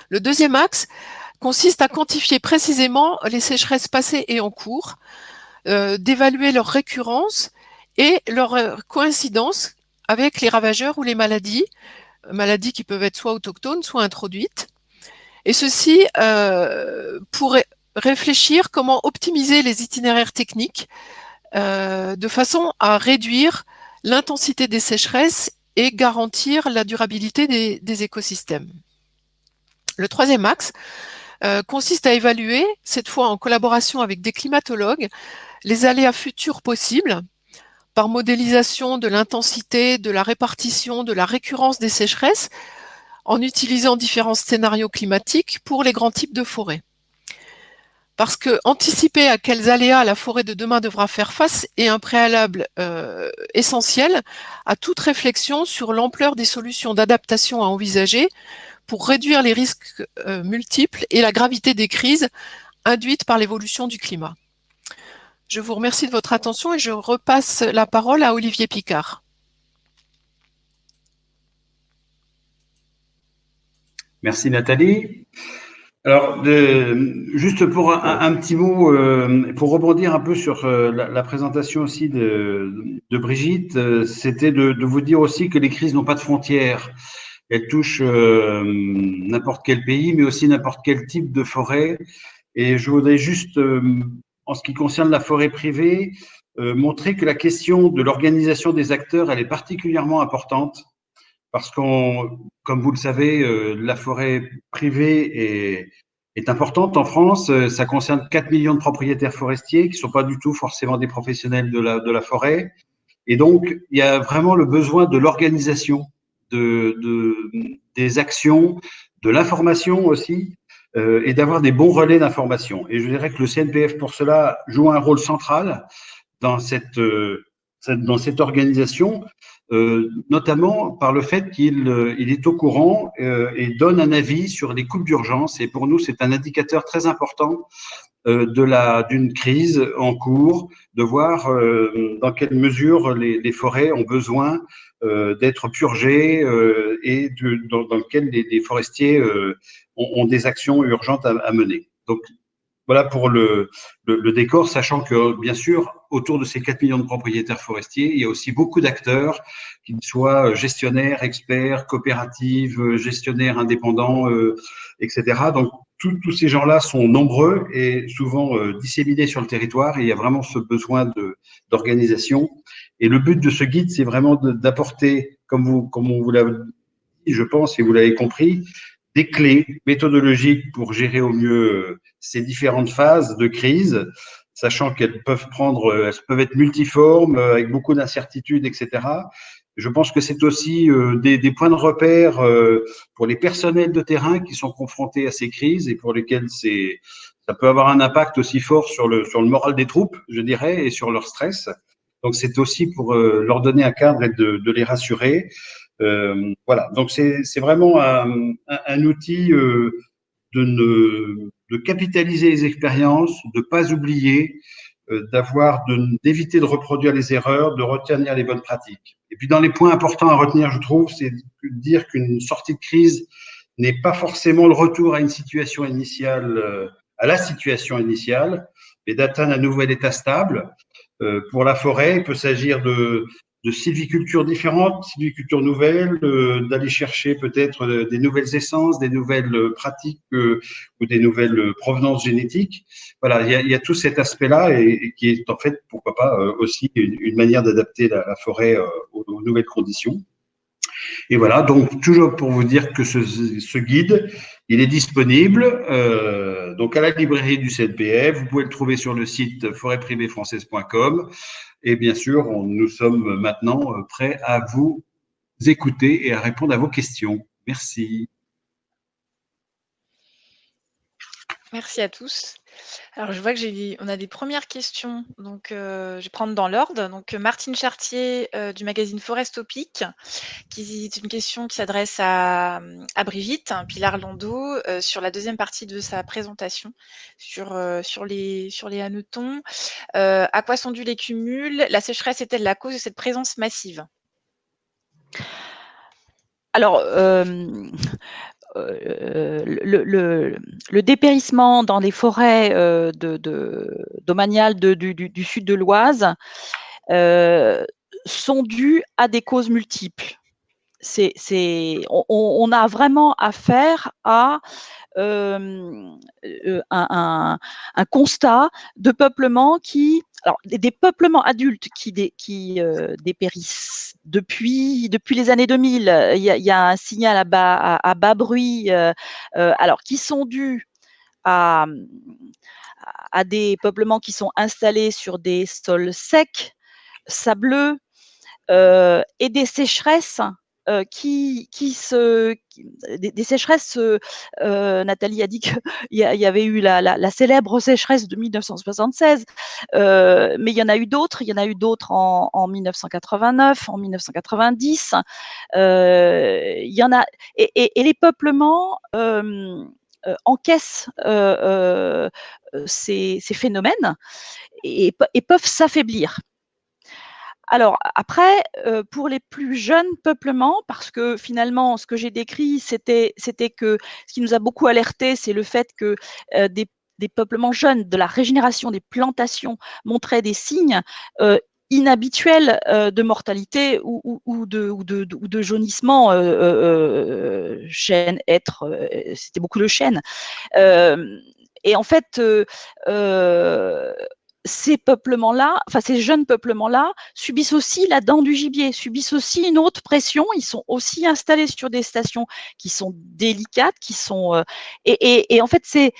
Speaker 5: Le deuxième axe consiste à quantifier précisément les sécheresses passées et en cours, d'évaluer leur récurrence et leur coïncidence avec les ravageurs ou les maladies, maladies qui peuvent être soit autochtones, soit introduites. Et ceci pour réfléchir comment optimiser les itinéraires techniques de façon à réduire l'intensité des sécheresses et garantir la durabilité des écosystèmes. Le troisième axe consiste à évaluer, cette fois en collaboration avec des climatologues, les aléas futurs possibles par modélisation de l'intensité, de la répartition, de la récurrence des sécheresses, en utilisant différents scénarios climatiques pour les grands types de forêts. Parce que anticiper à quels aléas la forêt de demain devra faire face est un préalable essentiel à toute réflexion sur l'ampleur des solutions d'adaptation à envisager pour réduire les risques multiples et la gravité des crises induites par l'évolution du climat. Je vous remercie de votre attention et je repasse la parole à Olivier Picard.
Speaker 2: Merci Nathalie. Alors, juste pour un petit mot, pour rebondir un peu sur la présentation aussi de Brigitte, c'était de vous dire aussi que les crises n'ont pas de frontières. Elles touchent n'importe quel pays, mais aussi n'importe quel type de forêt. Et je voudrais juste, en ce qui concerne la forêt privée, montrer que la question de l'organisation des acteurs, elle est particulièrement importante. Parce comme vous le savez, la forêt privée est importante en France. Ça concerne 4 millions de propriétaires forestiers qui ne sont pas du tout forcément des professionnels de la forêt. Et donc, il y a vraiment le besoin de l'organisation, des actions, de l'information aussi, et d'avoir des bons relais d'information. Et je dirais que le CNPF, pour cela, joue un rôle central dans cette organisation, notamment par le fait qu'il est au courant et donne un avis sur les coupes d'urgence. Et pour nous, c'est un indicateur très important d'une crise en cours, de voir dans quelle mesure les forêts ont besoin d'être purgées et dans lequel les forestiers ont des actions urgentes à mener. Donc, voilà pour le décor, sachant que, bien sûr, autour de ces 4 millions de propriétaires forestiers, il y a aussi beaucoup d'acteurs, qu'ils soient gestionnaires, experts, coopératives, gestionnaires indépendants, etc. Donc, tous ces gens-là sont nombreux et souvent disséminés sur le territoire et il y a vraiment ce besoin d'organisation. Et le but de ce guide, c'est vraiment d'apporter, comme on vous l'a dit, je pense, et vous l'avez compris, des clés méthodologiques pour gérer au mieux ces différentes phases de crise, sachant qu'elles peuvent être multiformes, avec beaucoup d'incertitudes, etc. Je pense que c'est aussi des points de repère pour les personnels de terrain qui sont confrontés à ces crises et pour lesquels ça peut avoir un impact aussi fort sur le moral des troupes, je dirais, et sur leur stress. Donc, c'est aussi pour leur donner un cadre et de les rassurer. Voilà, donc c'est vraiment un outil de capitaliser les expériences, de ne pas oublier, d'éviter de reproduire les erreurs, de retenir les bonnes pratiques. Et puis dans les points importants à retenir, je trouve, c'est de dire qu'une sortie de crise n'est pas forcément le retour à une situation initiale, à la situation initiale, mais d'atteindre un nouvel état stable. Pour la forêt, il peut s'agir de sylvicultures différentes, sylvicultures nouvelles, d'aller chercher peut-être des nouvelles essences, des nouvelles pratiques ou des nouvelles provenances génétiques. Voilà, il y a tout cet aspect-là et qui est en fait, pourquoi pas, aussi une manière d'adapter la forêt aux nouvelles conditions. Et voilà, donc toujours pour vous dire que ce guide, il est disponible donc à la librairie du CNPF. Vous pouvez le trouver sur le site forêtprivéefrançaise.com. Et bien sûr, nous sommes maintenant prêts à vous écouter et à répondre à vos questions. Merci.
Speaker 1: Merci à tous. Alors, je vois que on a des premières questions, donc je vais prendre dans l'ordre. Donc, Martine Chartier du magazine Forestopic, c'est une question qui s'adresse à Brigitte Pilar Landau sur la deuxième partie de sa présentation sur les hannetons. À quoi sont dus les cumuls? La sécheresse est-elle la cause de cette présence massive?
Speaker 4: Alors, le dépérissement dans les forêts domaniales du sud de l'Oise sont dus à des causes multiples. on a vraiment affaire à un constat de peuplement alors des peuplements adultes qui dépérissent depuis les années 2000. Il y a un signal à bas bruit, alors qui sont dus à des peuplements qui sont installés sur des sols secs, sableux, et des sécheresses des sécheresses. Nathalie a dit qu'il y avait eu la célèbre sécheresse de 1976, mais il y en a eu d'autres. Il y en a eu d'autres en 1989, en 1990. Il y en a, et les peuplements encaissent ces phénomènes et peuvent s'affaiblir. Alors après, pour les plus jeunes peuplements, parce que finalement, ce que j'ai décrit, c'était que ce qui nous a beaucoup alerté, c'est le fait que des peuplements jeunes, de la régénération des plantations, montraient des signes inhabituels de mortalité ou de jaunissement, chêne, hêtre, c'était beaucoup de chêne. Et en fait, ces peuplements-là, enfin ces jeunes peuplements-là, subissent aussi la dent du gibier, subissent aussi une haute pression. Ils sont aussi installés sur des stations qui sont délicates, qui sont et en fait c'est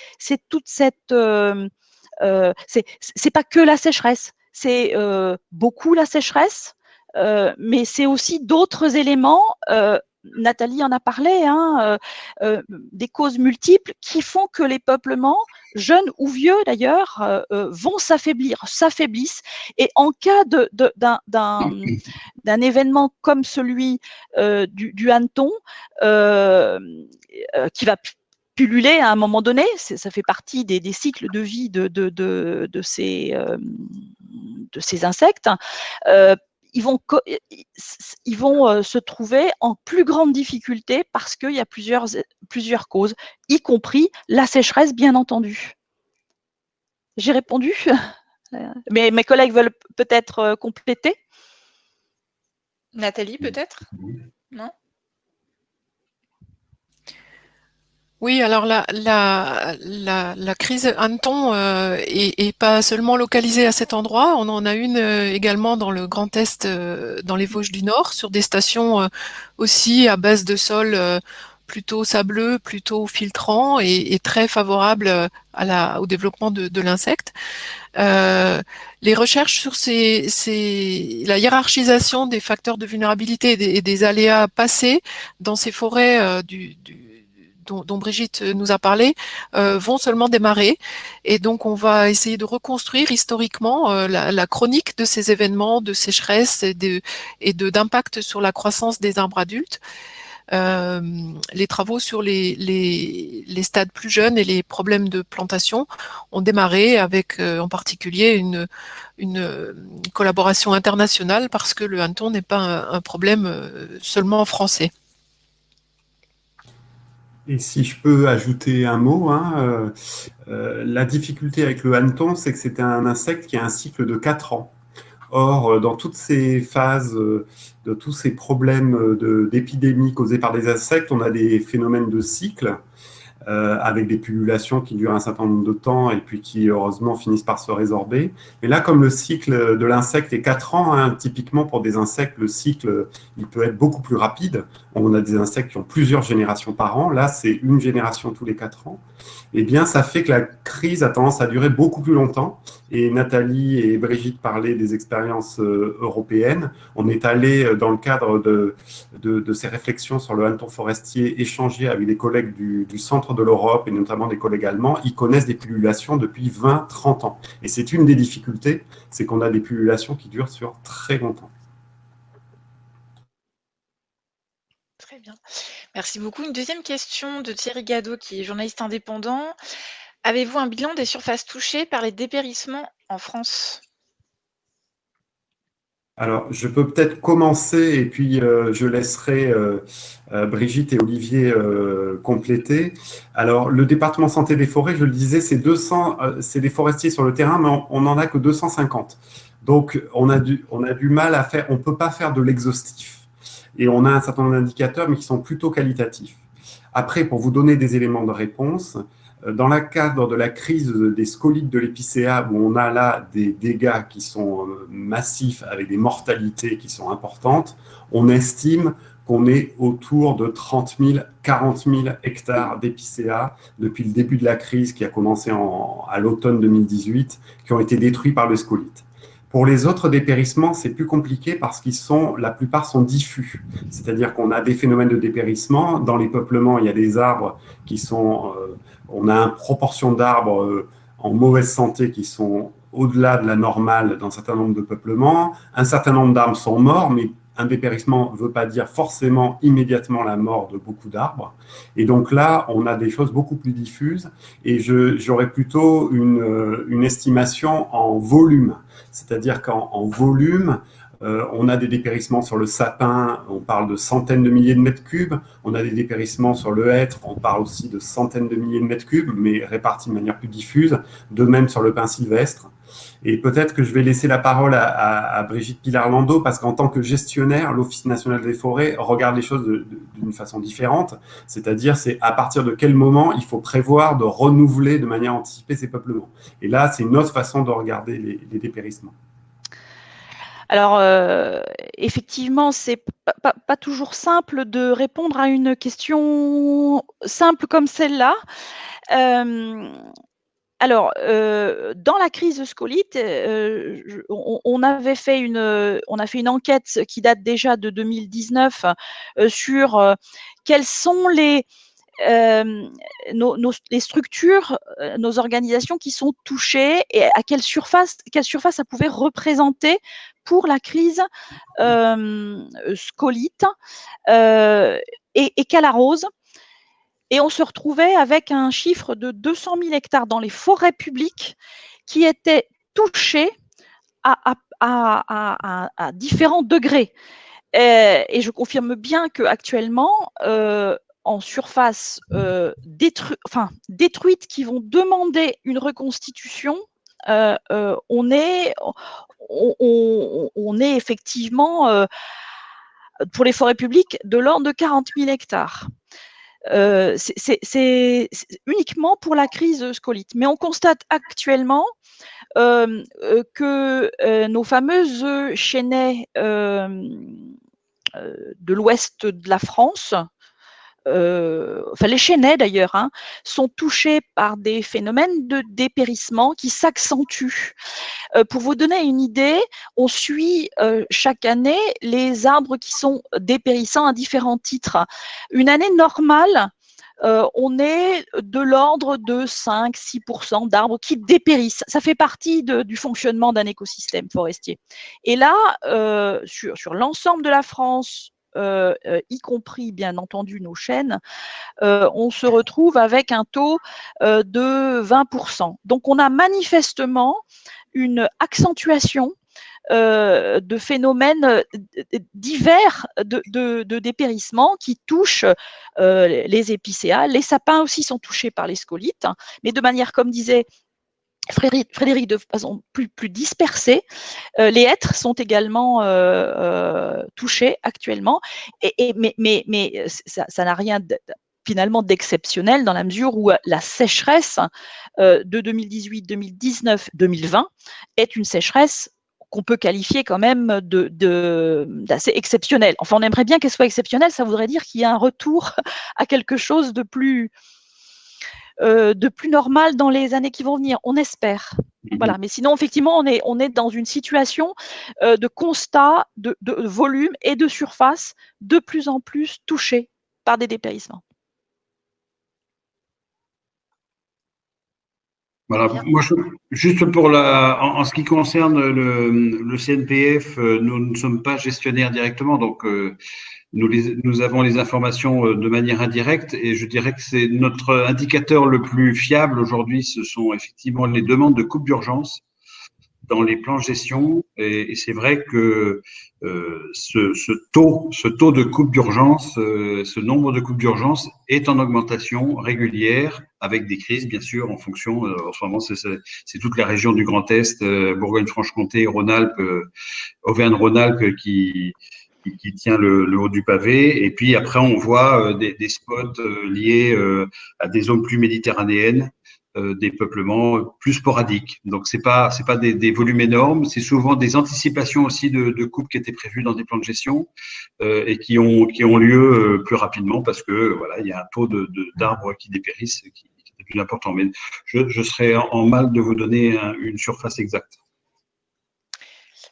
Speaker 4: toute cette c'est pas que la sécheresse, c'est beaucoup la sécheresse, mais c'est aussi d'autres éléments. Nathalie en a parlé, hein, des causes multiples qui font que les peuplements, jeunes ou vieux d'ailleurs, vont s'affaiblissent. Et en cas d'un événement comme celui du hanneton, qui va pulluler à un moment donné, ça fait partie des cycles de vie de ces insectes, ils vont se trouver en plus grande difficulté parce qu'il y a plusieurs causes, y compris la sécheresse, bien entendu. J'ai répondu, mais mes collègues veulent peut-être compléter.
Speaker 1: Nathalie, peut-être? Non?
Speaker 5: Oui, alors la crise hanneton est pas seulement localisée à cet endroit, on en a une également dans le Grand Est, dans les Vosges du Nord, sur des stations aussi à base de sol plutôt sableux, plutôt filtrant et très favorable au développement de l'insecte. Les recherches sur la hiérarchisation des facteurs de vulnérabilité et des aléas passés dans ces forêts dont Brigitte nous a parlé, vont seulement démarrer. Et donc, on va essayer de reconstruire historiquement la chronique de ces événements de sécheresse et d'impact sur la croissance des arbres adultes. Les travaux sur les stades plus jeunes et les problèmes de plantation ont démarré avec en particulier une collaboration internationale parce que le hanneton n'est pas un problème seulement français.
Speaker 3: Et si je peux ajouter un mot, hein, la difficulté avec le hanneton, c'est que c'est un insecte qui a un cycle de 4 ans. Or, dans toutes ces phases, de tous ces problèmes d'épidémie causés par des insectes, on a des phénomènes de cycle, avec des pullulations qui durent un certain nombre de temps et puis qui, heureusement, finissent par se résorber. Mais là, comme le cycle de l'insecte est 4 ans, hein, typiquement pour des insectes, le cycle, il peut être beaucoup plus rapide. On a des insectes qui ont plusieurs générations par an. Là, c'est une génération tous les 4 ans. Eh bien, ça fait que la crise a tendance à durer beaucoup plus longtemps. Et Nathalie et Brigitte parlaient des expériences européennes. On est allé, dans le cadre de ces réflexions sur le hanneton forestier, échanger avec des collègues du centre de l'Europe et notamment des collègues allemands. Ils connaissent des pullulations depuis 20-30 ans. Et c'est une des difficultés, c'est qu'on a des pullulations qui durent sur très longtemps.
Speaker 1: Très bien. Merci beaucoup. Une deuxième question de Thierry Gadot, qui est journaliste indépendant. Avez-vous un bilan des surfaces touchées par les dépérissements en France?
Speaker 3: Alors, je peux peut-être commencer et puis je laisserai Brigitte et Olivier compléter. Alors, le département santé des forêts, je le disais, c'est des forestiers sur le terrain, mais on n'en a que 250. Donc, on a du mal à faire, on ne peut pas faire de l'exhaustif. et on a un certain nombre d'indicateurs, mais qui sont plutôt qualitatifs. Après, pour vous donner des éléments de réponse, dans le cadre de la crise des scolites de l'épicéa, où on a là des dégâts qui sont massifs avec des mortalités qui sont importantes, on estime qu'on est autour de 30 000, 40 000 hectares d'épicéa depuis le début de la crise qui a commencé à l'automne 2018, qui ont été détruits par le scolite. Pour les autres dépérissements, c'est plus compliqué parce la plupart sont diffus. C'est-à-dire qu'on a des phénomènes de dépérissement. Dans les peuplements, il y a des arbres qui sont... on a une proportion d'arbres en mauvaise santé qui sont au-delà de la normale dans un certain nombre de peuplements. Un certain nombre d'arbres sont morts, mais un dépérissement ne veut pas dire forcément immédiatement la mort de beaucoup d'arbres. Et donc là, on a des choses beaucoup plus diffuses et j'aurais plutôt une estimation en volume. C'est-à-dire qu'en volume, on a des dépérissements sur le sapin, on parle de centaines de milliers de mètres cubes. On a des dépérissements sur le hêtre, on parle aussi de centaines de milliers de mètres cubes, mais répartis de manière plus diffuse. De même sur le pin sylvestre. Et peut-être que je vais laisser la parole à Brigitte Pilar-Landau, parce qu'en tant que gestionnaire, l'Office national des forêts regarde les choses d'une façon différente. C'est-à-dire, c'est à partir de quel moment il faut prévoir de renouveler de manière anticipée ces peuplements. Et là, c'est une autre façon de regarder les dépérissements.
Speaker 4: Alors, effectivement, c'est pas toujours simple de répondre à une question simple comme celle-là. Alors, dans la crise scolite, on a fait une enquête qui date déjà de 2019 sur quelles sont les structures, nos organisations qui sont touchées et à quelle surface ça pouvait représenter pour la crise scolite et Calarose. Et on se retrouvait avec un chiffre de 200 000 hectares dans les forêts publiques qui étaient touchés à différents degrés. Et je confirme bien qu'actuellement, en surface détruite, qui vont demander une reconstitution, on est effectivement, pour les forêts publiques, de l'ordre de 40 000 hectares. C'est uniquement pour la crise scolite. Mais on constate actuellement que nos fameuses chênaies de l'ouest de la France, les chênaies d'ailleurs, sont touchés par des phénomènes de dépérissement qui s'accentuent. Pour vous donner une idée, on suit chaque année les arbres qui sont dépérissants à différents titres. Une année normale, on est de l'ordre de 5-6% d'arbres qui dépérissent. Ça fait partie du fonctionnement d'un écosystème forestier. Et là, sur l'ensemble de la France, y compris bien entendu nos chênes, on se retrouve avec un taux de 20%. Donc on a manifestement une accentuation de phénomènes divers de dépérissement qui touchent les épicéas. Les sapins aussi sont touchés par les scolites, mais de manière, comme disait Frédéric, de façon plus dispersée. Les hêtres sont également touchés actuellement, mais ça n'a rien finalement d'exceptionnel dans la mesure où la sécheresse de 2018, 2019, 2020 est une sécheresse qu'on peut qualifier quand même d'assez exceptionnelle. Enfin, on aimerait bien qu'elle soit exceptionnelle, ça voudrait dire qu'il y a un retour à quelque chose de plus normal dans les années qui vont venir, on espère. Voilà, mais sinon, effectivement, on est dans une situation de constat de volume et de surface de plus en plus touchée par des dépérissements.
Speaker 2: Voilà, moi, juste pour en ce qui concerne le CNPF, nous ne sommes pas gestionnaires directement, donc nous avons les informations de manière indirecte, et je dirais que c'est notre indicateur le plus fiable aujourd'hui, ce sont effectivement les demandes de coupe d'urgence dans les plans de gestion, et c'est vrai que ce taux de coupe d'urgence, ce nombre de coupes d'urgence est en augmentation régulière, avec des crises bien sûr en fonction. En ce moment, c'est toute la région du Grand Est, Bourgogne-Franche-Comté, Rhône-Alpes, Auvergne-Rhône-Alpes qui qui tient le haut du pavé. Et puis après, on voit des spots liés à des zones plus méditerranéennes, des peuplements plus sporadiques. Donc c'est pas des volumes énormes, c'est souvent des anticipations aussi de coupes qui étaient prévues dans des plans de gestion et qui ont lieu plus rapidement parce que voilà, il y a un taux d'arbres qui dépérissent qui est plus important. Mais je serais en mal de vous donner une surface exacte.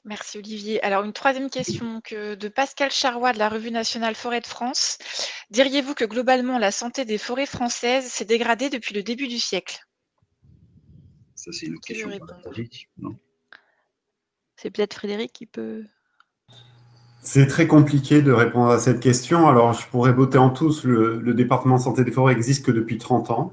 Speaker 1: Merci Olivier. Alors une troisième question de Pascal Charrois de la Revue nationale Forêt de France. Diriez-vous que globalement la santé des forêts françaises s'est dégradée depuis le début du siècle?
Speaker 2: Ça, c'est une question politique, non?
Speaker 4: C'est peut-être Frédéric qui peut…
Speaker 3: C'est très compliqué de répondre à cette question. Alors, je pourrais botter en tous, le département de santé des forêts existe que depuis 30 ans.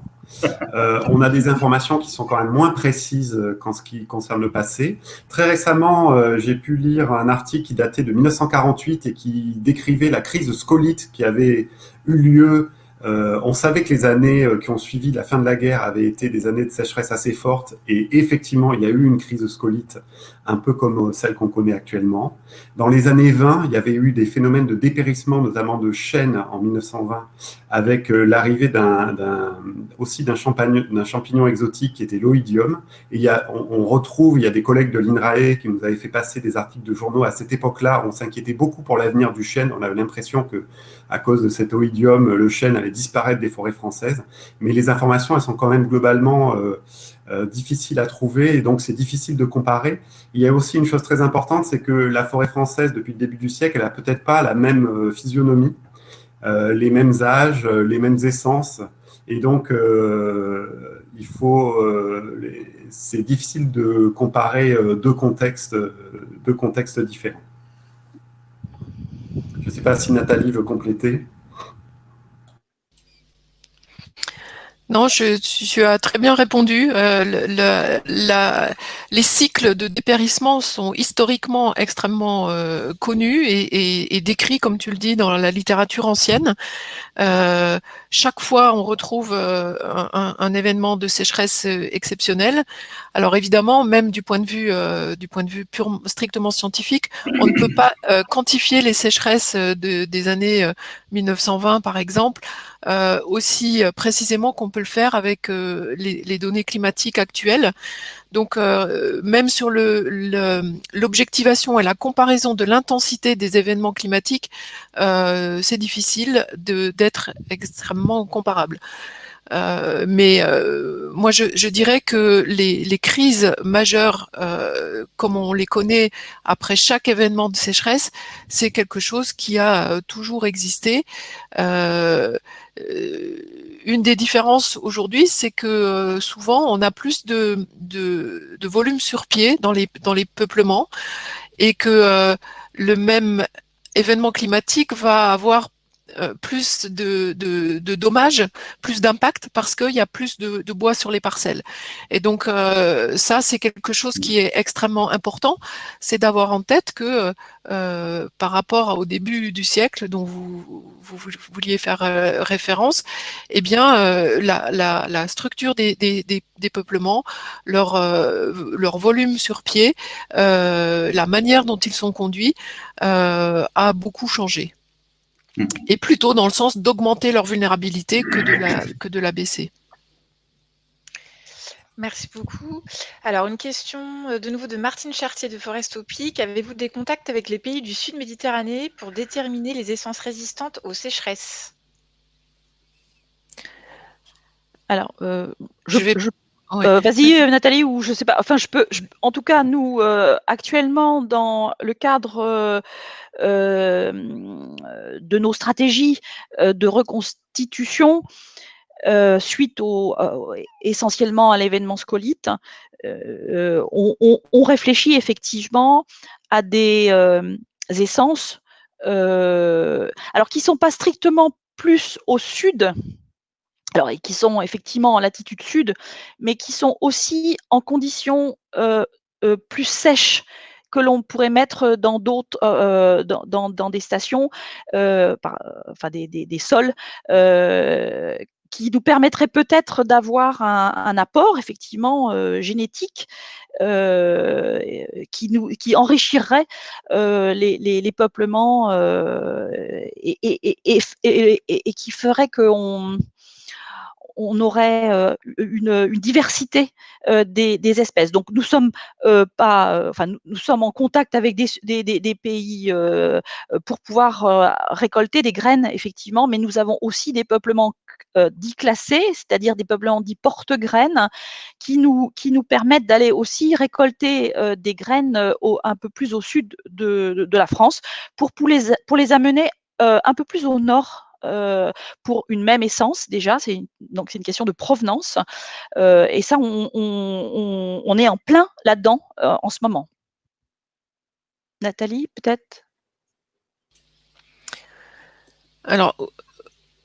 Speaker 3: On a des informations qui sont quand même moins précises qu'en ce qui concerne le passé. Très récemment, j'ai pu lire un article qui datait de 1948 et qui décrivait la crise scolite qui avait eu lieu. On savait que les années qui ont suivi la fin de la guerre avaient été des années de sécheresse assez fortes et effectivement, il y a eu une crise scolite un peu comme celle qu'on connaît actuellement. Dans les années 20, il y avait eu des phénomènes de dépérissement, notamment de chênes en 1920, avec l'arrivée aussi d'un champignon exotique qui était l'oïdium. Et on retrouve, il y a des collègues de l'INRAE qui nous avaient fait passer des articles de journaux à cette époque-là. On s'inquiétait beaucoup pour l'avenir du chêne. On avait l'impression que, à cause de cet oïdium, le chêne allait disparaître des forêts françaises. Mais les informations, elles sont quand même globalement difficiles à trouver et donc c'est difficile de comparer. Il y a aussi une chose très importante, c'est que la forêt française, depuis le début du siècle, elle n'a peut-être pas la même physionomie, les mêmes âges, les mêmes essences. Et donc, c'est difficile de comparer deux contextes différents. Je ne sais pas si Nathalie veut compléter.
Speaker 5: Non, tu as très bien répondu. Les cycles de dépérissement sont historiquement extrêmement connus et décrits, comme tu le dis, dans la littérature ancienne. Chaque fois, on retrouve un événement de sécheresse exceptionnel. Alors évidemment, même du point de vue strictement scientifique, on ne peut pas quantifier les sécheresses des années 1920, par exemple, aussi précisément qu'on peut le faire avec les données climatiques actuelles. Donc, même sur l'objectivation et la comparaison de l'intensité des événements climatiques, c'est difficile d'être extrêmement comparable. Mais moi, je dirais que les crises majeures, comme on les connaît après chaque événement de sécheresse, c'est quelque chose qui a toujours existé. Une des différences aujourd'hui, c'est que souvent on a plus de volume sur pied dans les peuplements et que le même événement climatique va avoir plus de dommages, plus d'impact parce qu'il y a plus de bois sur les parcelles. Et donc ça, c'est quelque chose qui est extrêmement important, c'est d'avoir en tête que par rapport au début du siècle dont vous vouliez faire référence, eh bien la structure des peuplements, leur volume sur pied, la manière dont ils sont conduits a beaucoup changé. Et plutôt dans le sens d'augmenter leur vulnérabilité que de la baisser.
Speaker 1: Merci beaucoup. Alors, une question de nouveau de Martine Chartier de Forestopic. Avez-vous des contacts avec les pays du Sud Méditerranée pour déterminer les essences résistantes aux sécheresses?
Speaker 4: Alors, vas-y Nathalie, ou je sais pas, enfin en tout cas nous actuellement dans le cadre de nos stratégies de reconstitution suite essentiellement à l'événement scolite, on réfléchit effectivement à des essences alors qui sont pas strictement plus au sud, alors, et qui sont effectivement en latitude sud, mais qui sont aussi en conditions plus sèches que l'on pourrait mettre dans d'autres, dans des stations, enfin des sols qui nous permettrait peut-être d'avoir un apport effectivement génétique qui enrichirait les peuplements et qui ferait qu'on aurait une diversité des espèces. Donc nous sommes nous sommes en contact avec des pays pour pouvoir récolter des graines effectivement, mais nous avons aussi des peuplements dits classés, c'est-à-dire des peuplements dits porte-graines, qui nous permettent d'aller aussi récolter des graines un peu plus au sud de la France pour les amener un peu plus au nord pour une même essence déjà, donc c'est une question de provenance et ça on est en plein là-dedans en ce moment. Nathalie, peut-être?
Speaker 5: Alors,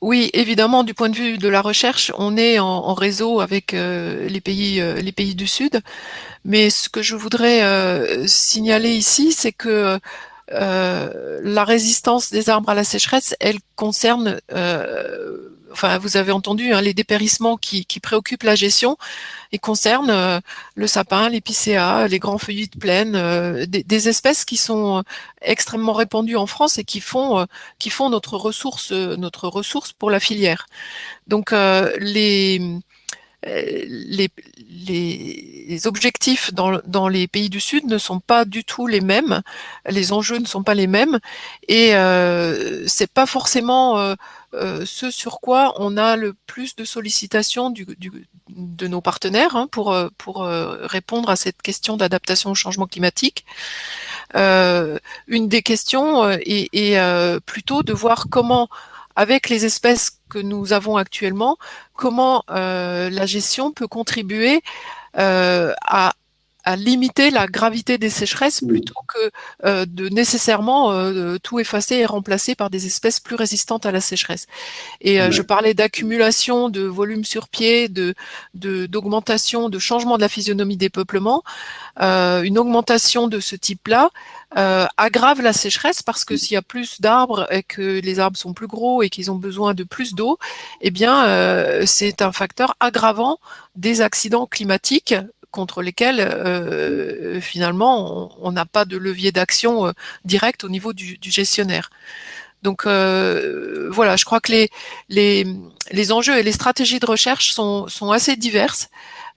Speaker 5: oui, évidemment, du point de vue de la recherche, on est en réseau avec les pays du Sud, mais ce que je voudrais signaler ici, c'est que la résistance des arbres à la sécheresse, elle concerne, enfin vous avez entendu, hein, les dépérissements qui préoccupent la gestion, et concernent le sapin, l'épicéa, les grands feuillus de plaine, des espèces qui sont extrêmement répandues en France et qui font notre ressource pour la filière. Donc les objectifs dans les pays du Sud ne sont pas du tout les mêmes, les enjeux ne sont pas les mêmes, et c'est pas forcément ce sur quoi on a le plus de sollicitations de nos partenaires hein, pour répondre à cette question d'adaptation au changement climatique. Une des questions est plutôt de voir comment, avec les espèces que nous avons actuellement, comment la gestion peut contribuer à limiter la gravité des sécheresses plutôt que de nécessairement tout effacer et remplacer par des espèces plus résistantes à la sécheresse. Et je parlais d'accumulation de volume sur pied, d'augmentation, de changement de la physionomie des peuplements. Une augmentation de ce type-là aggrave la sécheresse parce que s'il y a plus d'arbres et que les arbres sont plus gros et qu'ils ont besoin de plus d'eau, eh bien c'est un facteur aggravant des accidents climatiques contre lesquels finalement on n'a pas de levier d'action direct au niveau du gestionnaire. Donc voilà, je crois que les enjeux et les stratégies de recherche sont assez diverses.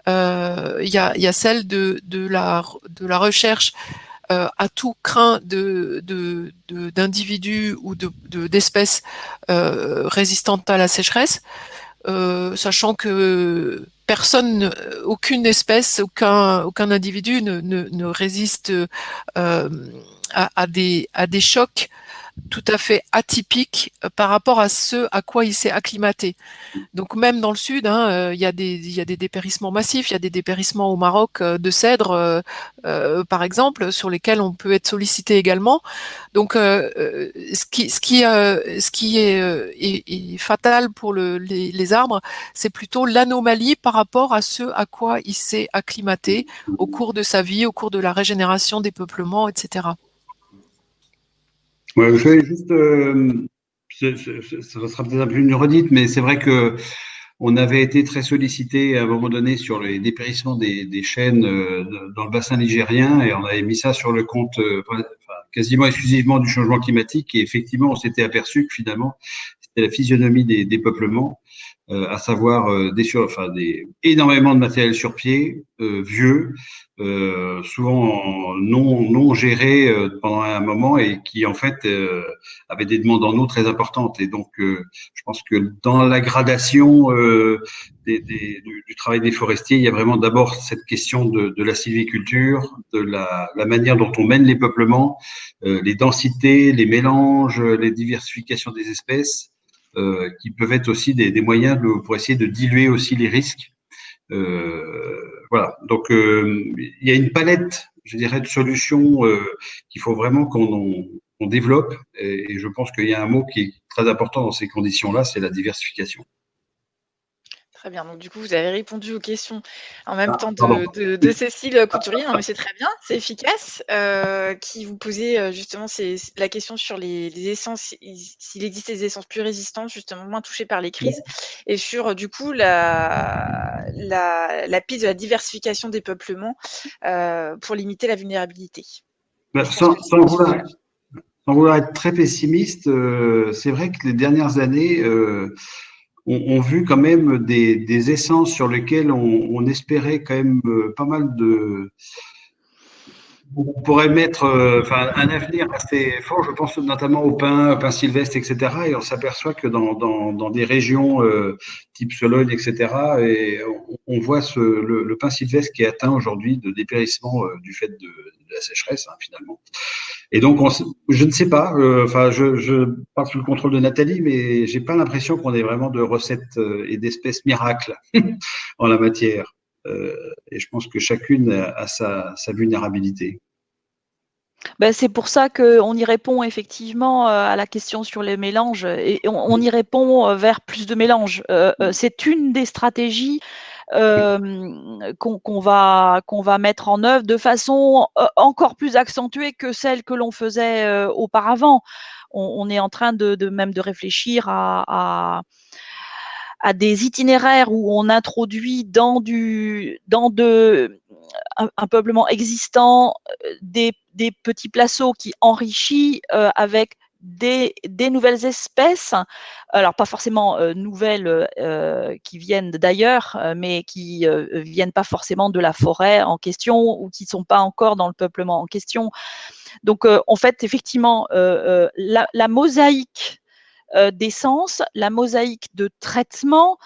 Speaker 5: Il y a celle de la recherche à tout crin d'individus ou d'espèces résistantes à la sécheresse, sachant que aucune espèce, aucun individu ne résiste à des chocs tout à fait atypiques par rapport à ce à quoi il s'est acclimaté. Donc même dans le sud, il y a des dépérissements massifs, il y a des dépérissements au Maroc de cèdres, par exemple, sur lesquels on peut être sollicité également. Donc ce qui est fatal pour les arbres, c'est plutôt l'anomalie par rapport à ce à quoi il s'est acclimaté au cours de sa vie, au cours de la régénération des peuplements, etc.
Speaker 2: Ouais, je vais juste, ça sera peut-être un peu une redite, mais c'est vrai que on avait été très sollicité à un moment donné sur les dépérissements des chênes dans le bassin nigérien et on avait mis ça sur le compte quasiment exclusivement du changement climatique et effectivement on s'était aperçu que finalement c'était la physionomie des peuplements, à savoir énormément de matériel sur pied, vieux, souvent non géré pendant un moment et qui en fait avait des demandes en eau très importantes. Et donc, je pense que dans la gradation du travail des forestiers, il y a vraiment d'abord cette question de la sylviculture, de la manière dont on mène les peuplements, les densités, les mélanges, les diversifications des espèces. Qui peuvent être aussi des moyens pour essayer de diluer aussi les risques. Voilà. Donc, il y a une palette, je dirais, de solutions qu'il faut vraiment qu'on développe. Et je pense qu'il y a un mot qui est très important dans ces conditions-là, c'est la diversification.
Speaker 1: Très bien. Donc, du coup, vous avez répondu aux questions en même temps
Speaker 2: Pardon.
Speaker 1: de Cécile Couturier. Non, mais c'est très bien, c'est efficace. Qui vous posait justement la question sur les essences, s'il existe des essences plus résistantes, justement moins touchées par les crises, et sur du coup la piste de la diversification des peuplements pour limiter la vulnérabilité.
Speaker 2: Bah,
Speaker 1: Je pense que
Speaker 2: sans vouloir être très pessimiste, c'est vrai que les dernières années ont vu quand même des essences sur lesquelles on espérait quand même pas mal de. On pourrait mettre un avenir assez fort, je pense notamment au pain sylvestre, etc. Et on s'aperçoit que dans des régions type Sologne, etc., et on voit le pain sylvestre qui est atteint aujourd'hui de dépérissement du fait de la sécheresse, hein, finalement. Et donc, je ne sais pas, je parle sous le contrôle de Nathalie, mais j'ai pas l'impression qu'on ait vraiment de recettes et d'espèces miracles en la matière. Et je pense que chacune a sa vulnérabilité.
Speaker 4: Ben, c'est pour ça qu'on y répond effectivement à la question sur les mélanges et on y répond vers plus de mélanges. C'est une des stratégies qu'on va mettre en œuvre de façon encore plus accentuée que celle que l'on faisait auparavant. On est en train même de réfléchir à des itinéraires où on introduit dans un peuplement existant des petits placeaux qui enrichit avec des nouvelles espèces, alors pas forcément nouvelles qui viennent d'ailleurs, mais qui viennent pas forcément de la forêt en question ou qui sont pas encore dans le peuplement en question. Donc en fait, effectivement, la mosaïque d'essence, la mosaïque de traitement,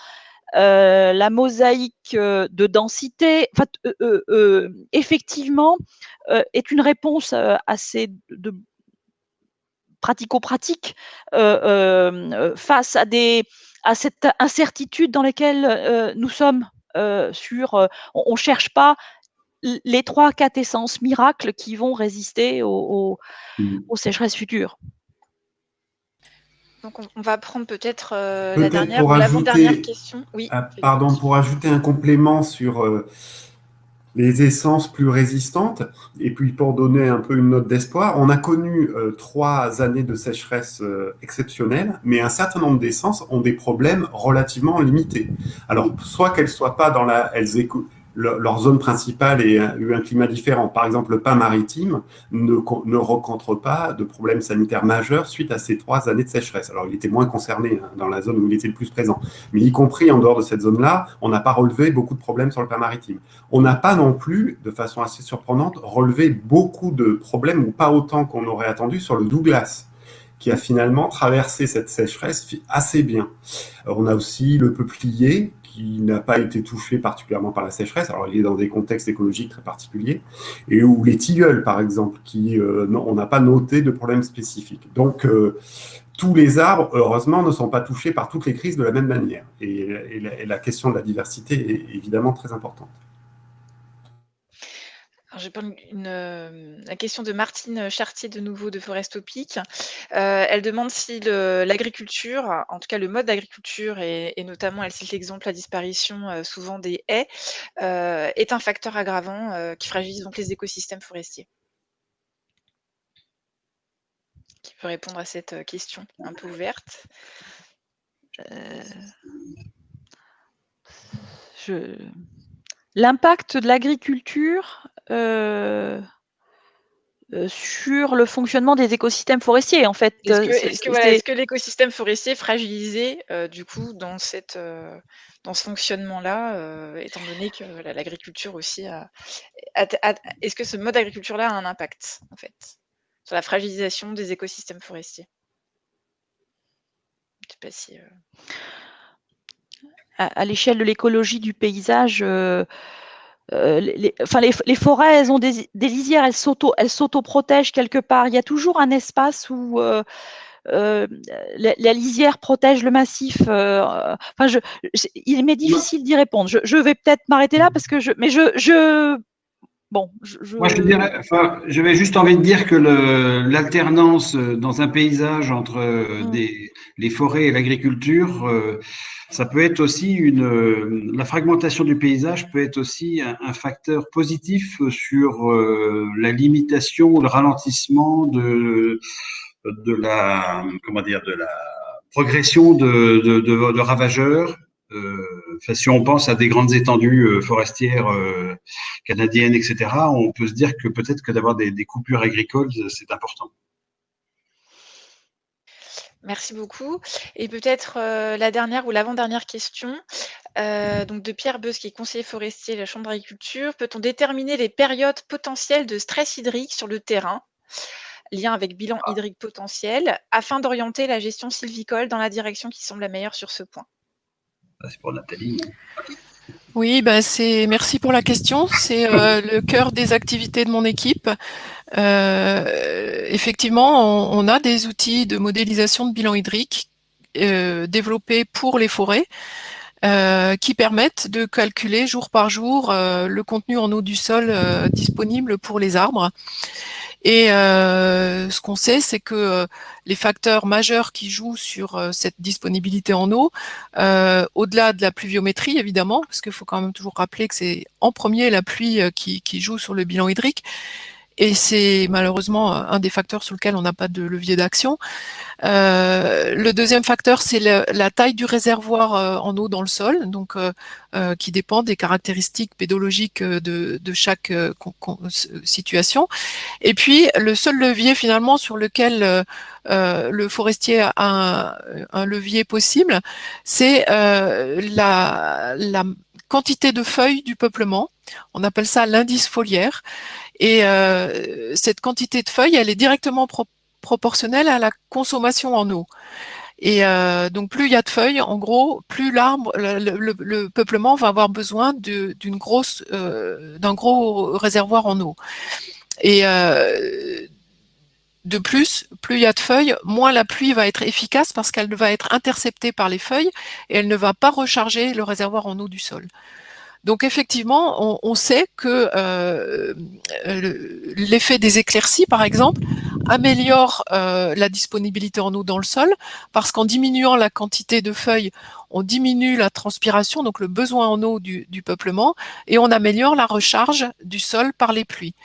Speaker 4: la mosaïque de densité, effectivement, est une réponse assez pratico-pratique face à cette incertitude dans laquelle nous sommes. On ne cherche pas les 3-4 essences miracles qui vont résister aux sécheresses futures.
Speaker 1: Donc, on va prendre peut-être la
Speaker 3: Peut-être
Speaker 1: dernière
Speaker 3: pour
Speaker 1: ou l'avant-dernière
Speaker 3: ajouter,
Speaker 1: question. Oui.
Speaker 3: pardon, pour ajouter un complément sur les essences plus résistantes, et puis pour donner un peu une note d'espoir, on a connu 3 années de sécheresse exceptionnelles, mais un certain nombre d'essences ont des problèmes relativement limités. Alors, soit qu'elles soient pas dans leur zone principale et eu un climat différent. Par exemple, le pain maritime ne rencontre pas de problèmes sanitaires majeurs suite à ces 3 années de sécheresse. Alors, il était moins concerné dans la zone où il était le plus présent. Mais y compris en dehors de cette zone-là, on n'a pas relevé beaucoup de problèmes sur le pain maritime. On n'a pas non plus, de façon assez surprenante, relevé beaucoup de problèmes, ou pas autant qu'on aurait attendu, sur le Douglas, qui a finalement traversé cette sécheresse assez bien. Alors, on a aussi le peuplier, qui n'a pas été touché particulièrement par la sécheresse, alors il est dans des contextes écologiques très particuliers, et où les tilleuls, par exemple, on n'a pas noté de problèmes spécifiques. Donc, tous les arbres, heureusement, ne sont pas touchés par toutes les crises de la même manière. Et la question de la diversité est évidemment très importante.
Speaker 1: Je vais prendre la question de Martine Chartier, de nouveau de Forestopic. Elle demande si l'agriculture, en tout cas le mode d'agriculture, et notamment elle cite l'exemple la disparition souvent des haies, est un facteur aggravant qui fragilise donc les écosystèmes forestiers. Qui peut répondre à cette question un peu ouverte?
Speaker 4: L'impact de l'agriculture sur le fonctionnement des écosystèmes forestiers, en fait.
Speaker 1: Est-ce que l'écosystème forestier est fragilisé du coup dans ce fonctionnement-là, étant donné que l'agriculture aussi est-ce que ce mode d'agriculture-là a un impact, en fait, sur la fragilisation des écosystèmes forestiers? Je sais pas si
Speaker 4: à l'échelle de l'écologie du paysage, les forêts, elles ont des lisières, elles s'auto-protègent quelque part. Il y a toujours un espace où la lisière protège le massif. Il m'est difficile d'y répondre. Je vais peut-être m'arrêter là parce que bon,
Speaker 2: Moi, je dirais, enfin, j'avais juste envie de dire que l'alternance dans un paysage entre les forêts et l'agriculture, ça peut être aussi la fragmentation du paysage peut être aussi un facteur positif sur la limitation, le ralentissement comment dire, de la progression de ravageurs. Enfin, si on pense à des grandes étendues forestières canadiennes, etc., on peut se dire que peut-être que d'avoir des coupures agricoles, c'est important.
Speaker 1: Merci beaucoup. Et peut-être la dernière ou l'avant-dernière question, donc de Pierre Beus, qui est conseiller forestier à la Chambre d'agriculture. Peut-on déterminer les périodes potentielles de stress hydrique sur le terrain, lien avec bilan hydrique potentiel, afin d'orienter la gestion sylvicole dans la direction qui semble la meilleure sur ce point?
Speaker 2: C'est pour Nathalie.
Speaker 5: Oui, merci pour la question. C'est le cœur des activités de mon équipe. Effectivement, on a des outils de modélisation de bilan hydrique développés pour les forêts qui permettent de calculer jour par jour le contenu en eau du sol disponible pour les arbres. Et ce qu'on sait, c'est que les facteurs majeurs qui jouent sur cette disponibilité en eau, au-delà de la pluviométrie évidemment, parce qu'il faut quand même toujours rappeler que c'est en premier la pluie qui joue sur le bilan hydrique, et c'est malheureusement un des facteurs sur lequel on n'a pas de levier d'action. Le deuxième facteur, c'est la taille du réservoir en eau dans le sol, donc qui dépend des caractéristiques pédologiques de chaque situation. Et puis, le seul levier finalement sur lequel le forestier a un levier possible, c'est la quantité de feuilles du peuplement. On appelle ça l'indice foliaire. Et cette quantité de feuilles, elle est directement proportionnelle à la consommation en eau. Et donc plus il y a de feuilles, en gros, plus l'arbre, le peuplement va avoir besoin d'un gros réservoir en eau. Et de plus il y a de feuilles, moins la pluie va être efficace parce qu'elle va être interceptée par les feuilles et elle ne va pas recharger le réservoir en eau du sol. Donc effectivement, on sait que l'effet des éclaircies, par exemple, améliore la disponibilité en eau dans le sol, parce qu'en diminuant la quantité de feuilles, on diminue la transpiration, donc le besoin en eau du peuplement, et on améliore la recharge du sol par les pluies.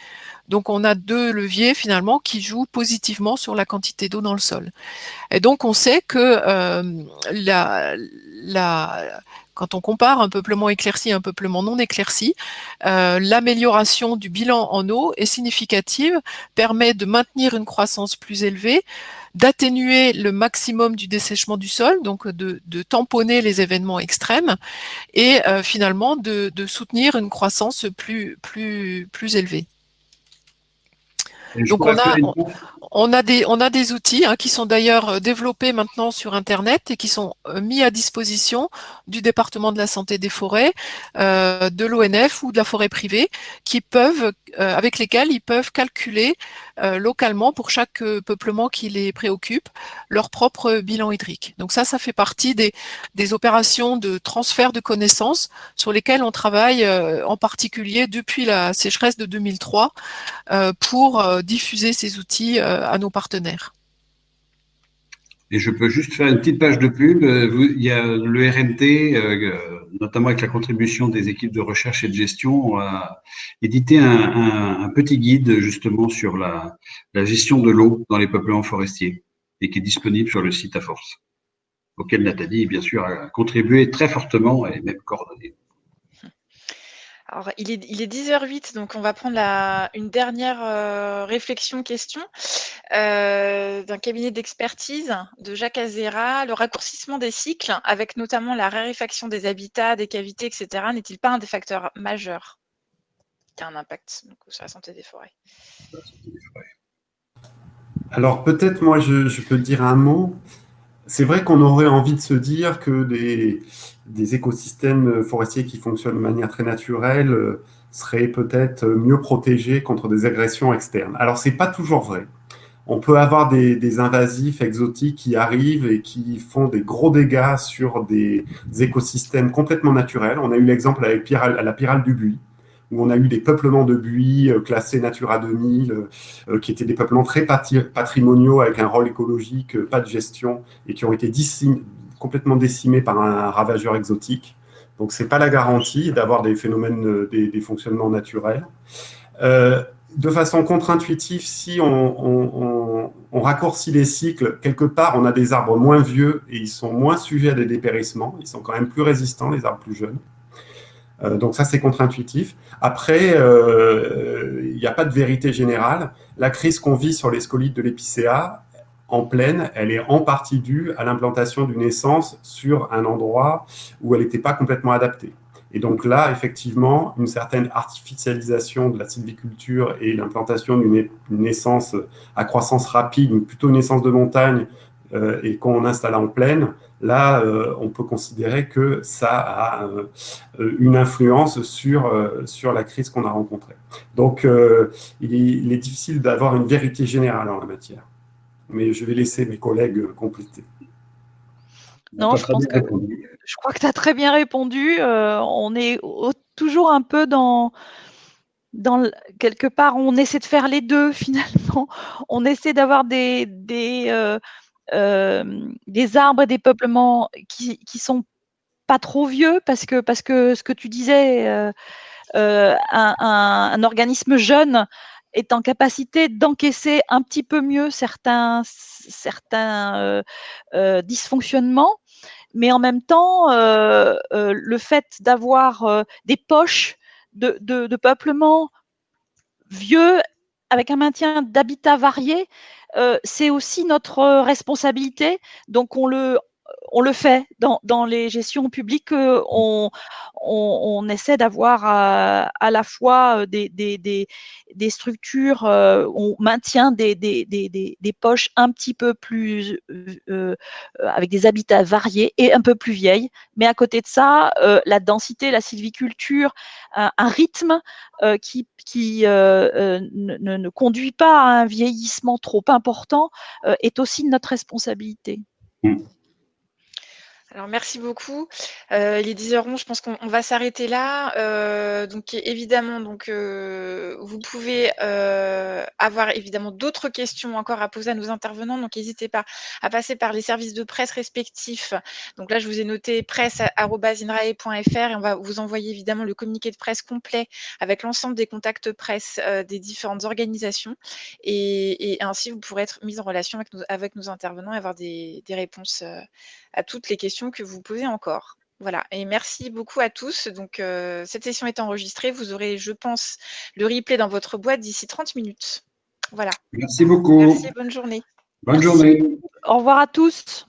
Speaker 5: Donc on a deux leviers finalement qui jouent positivement sur la quantité d'eau dans le sol. Et donc on sait que quand on compare un peuplement éclairci et un peuplement non éclairci, l'amélioration du bilan en eau est significative, permet de maintenir une croissance plus élevée, d'atténuer le maximum du dessèchement du sol, donc de tamponner les événements extrêmes, et finalement de soutenir une croissance plus élevée. Donc on a des outils qui sont d'ailleurs développés maintenant sur Internet et qui sont mis à disposition du département de la santé des forêts, de l'ONF ou de la forêt privée, avec lesquels ils peuvent calculer localement pour chaque peuplement qui les préoccupe leur propre bilan hydrique. Donc ça fait partie des opérations de transfert de connaissances sur lesquelles on travaille en particulier depuis la sécheresse de 2003 pour diffuser ces outils à nos partenaires.
Speaker 2: Et je peux juste faire une petite page de pub. Il y a le RNT, notamment avec la contribution des équipes de recherche et de gestion, a édité un petit guide justement sur la gestion de l'eau dans les peuplements forestiers et qui est disponible sur le site AFORCE, auquel Nathalie, bien sûr, a contribué très fortement et même coordonné.
Speaker 1: Alors, il est 10h08, donc on va prendre une dernière réflexion-question d'un cabinet d'expertise de Jacques Azera. Le raccourcissement des cycles, avec notamment la raréfaction des habitats, des cavités, etc., n'est-il pas un des facteurs majeurs qui a un impact sur la santé des forêts?
Speaker 3: Alors peut-être moi je peux dire un mot. C'est vrai qu'on aurait envie de se dire que des écosystèmes forestiers qui fonctionnent de manière très naturelle seraient peut-être mieux protégés contre des agressions externes. Alors, ce n'est pas toujours vrai. On peut avoir des invasifs exotiques qui arrivent et qui font des gros dégâts sur des écosystèmes complètement naturels. On a eu l'exemple avec la pyrale du buis, où on a eu des peuplements de buis classés Natura 2000, qui étaient des peuplements très patrimoniaux avec un rôle écologique, pas de gestion, et qui ont été complètement décimés par un ravageur exotique. Donc, ce n'est pas la garantie d'avoir des phénomènes, des fonctionnements naturels. De façon contre-intuitive, si on raccourcit les cycles, quelque part, on a des arbres moins vieux et ils sont moins sujets à des dépérissements. Ils sont quand même plus résistants, les arbres plus jeunes. Donc ça, c'est contre-intuitif. Après, il n'y a pas de vérité générale. La crise qu'on vit sur les scolites de l'épicéa, en plaine, elle est en partie due à l'implantation d'une essence sur un endroit où elle n'était pas complètement adaptée. Et donc là, effectivement, une certaine artificialisation de la sylviculture et l'implantation d'une essence à croissance rapide, plutôt une essence de montagne, et qu'on installe en plaine, là, on peut considérer que ça a une influence sur la crise qu'on a rencontrée. Donc, il est difficile d'avoir une vérité générale en la matière. Mais je vais laisser mes collègues compléter.
Speaker 4: Non, je crois que tu as très bien répondu. On est toujours un peu dans quelque part, on essaie de faire les deux finalement. On essaie d'avoir des arbres et des peuplements qui sont pas trop vieux parce que ce que tu disais, un organisme jeune est en capacité d'encaisser un petit peu mieux certains dysfonctionnements, mais en même temps, le fait d'avoir des poches de peuplement vieux avec un maintien d'habitats variés, c'est aussi notre responsabilité. Donc on le fait dans les gestions publiques. On essaie d'avoir à la fois des structures, on maintient des poches un petit peu plus avec des habitats variés et un peu plus vieilles. Mais à côté de ça, la densité, la sylviculture, un rythme qui ne conduit pas à un vieillissement trop important est aussi notre responsabilité.
Speaker 1: Alors, merci beaucoup. Il est 10h11, je pense qu'on va s'arrêter là. Donc, évidemment, vous pouvez avoir évidemment d'autres questions encore à poser à nos intervenants. Donc, n'hésitez pas à passer par les services de presse respectifs. Donc là, je vous ai noté presse@inrae.fr et on va vous envoyer évidemment le communiqué de presse complet avec l'ensemble des contacts presse des différentes organisations. Et ainsi, vous pourrez être mis en relation avec nos intervenants et avoir des réponses à toutes les questions que vous posez encore. Voilà, et merci beaucoup à tous. Donc, cette session est enregistrée. Vous aurez, je pense, le replay dans votre boîte d'ici 30 minutes. Voilà.
Speaker 2: Merci beaucoup.
Speaker 1: Merci, bonne journée.
Speaker 2: Bonne journée.
Speaker 4: Au revoir à tous.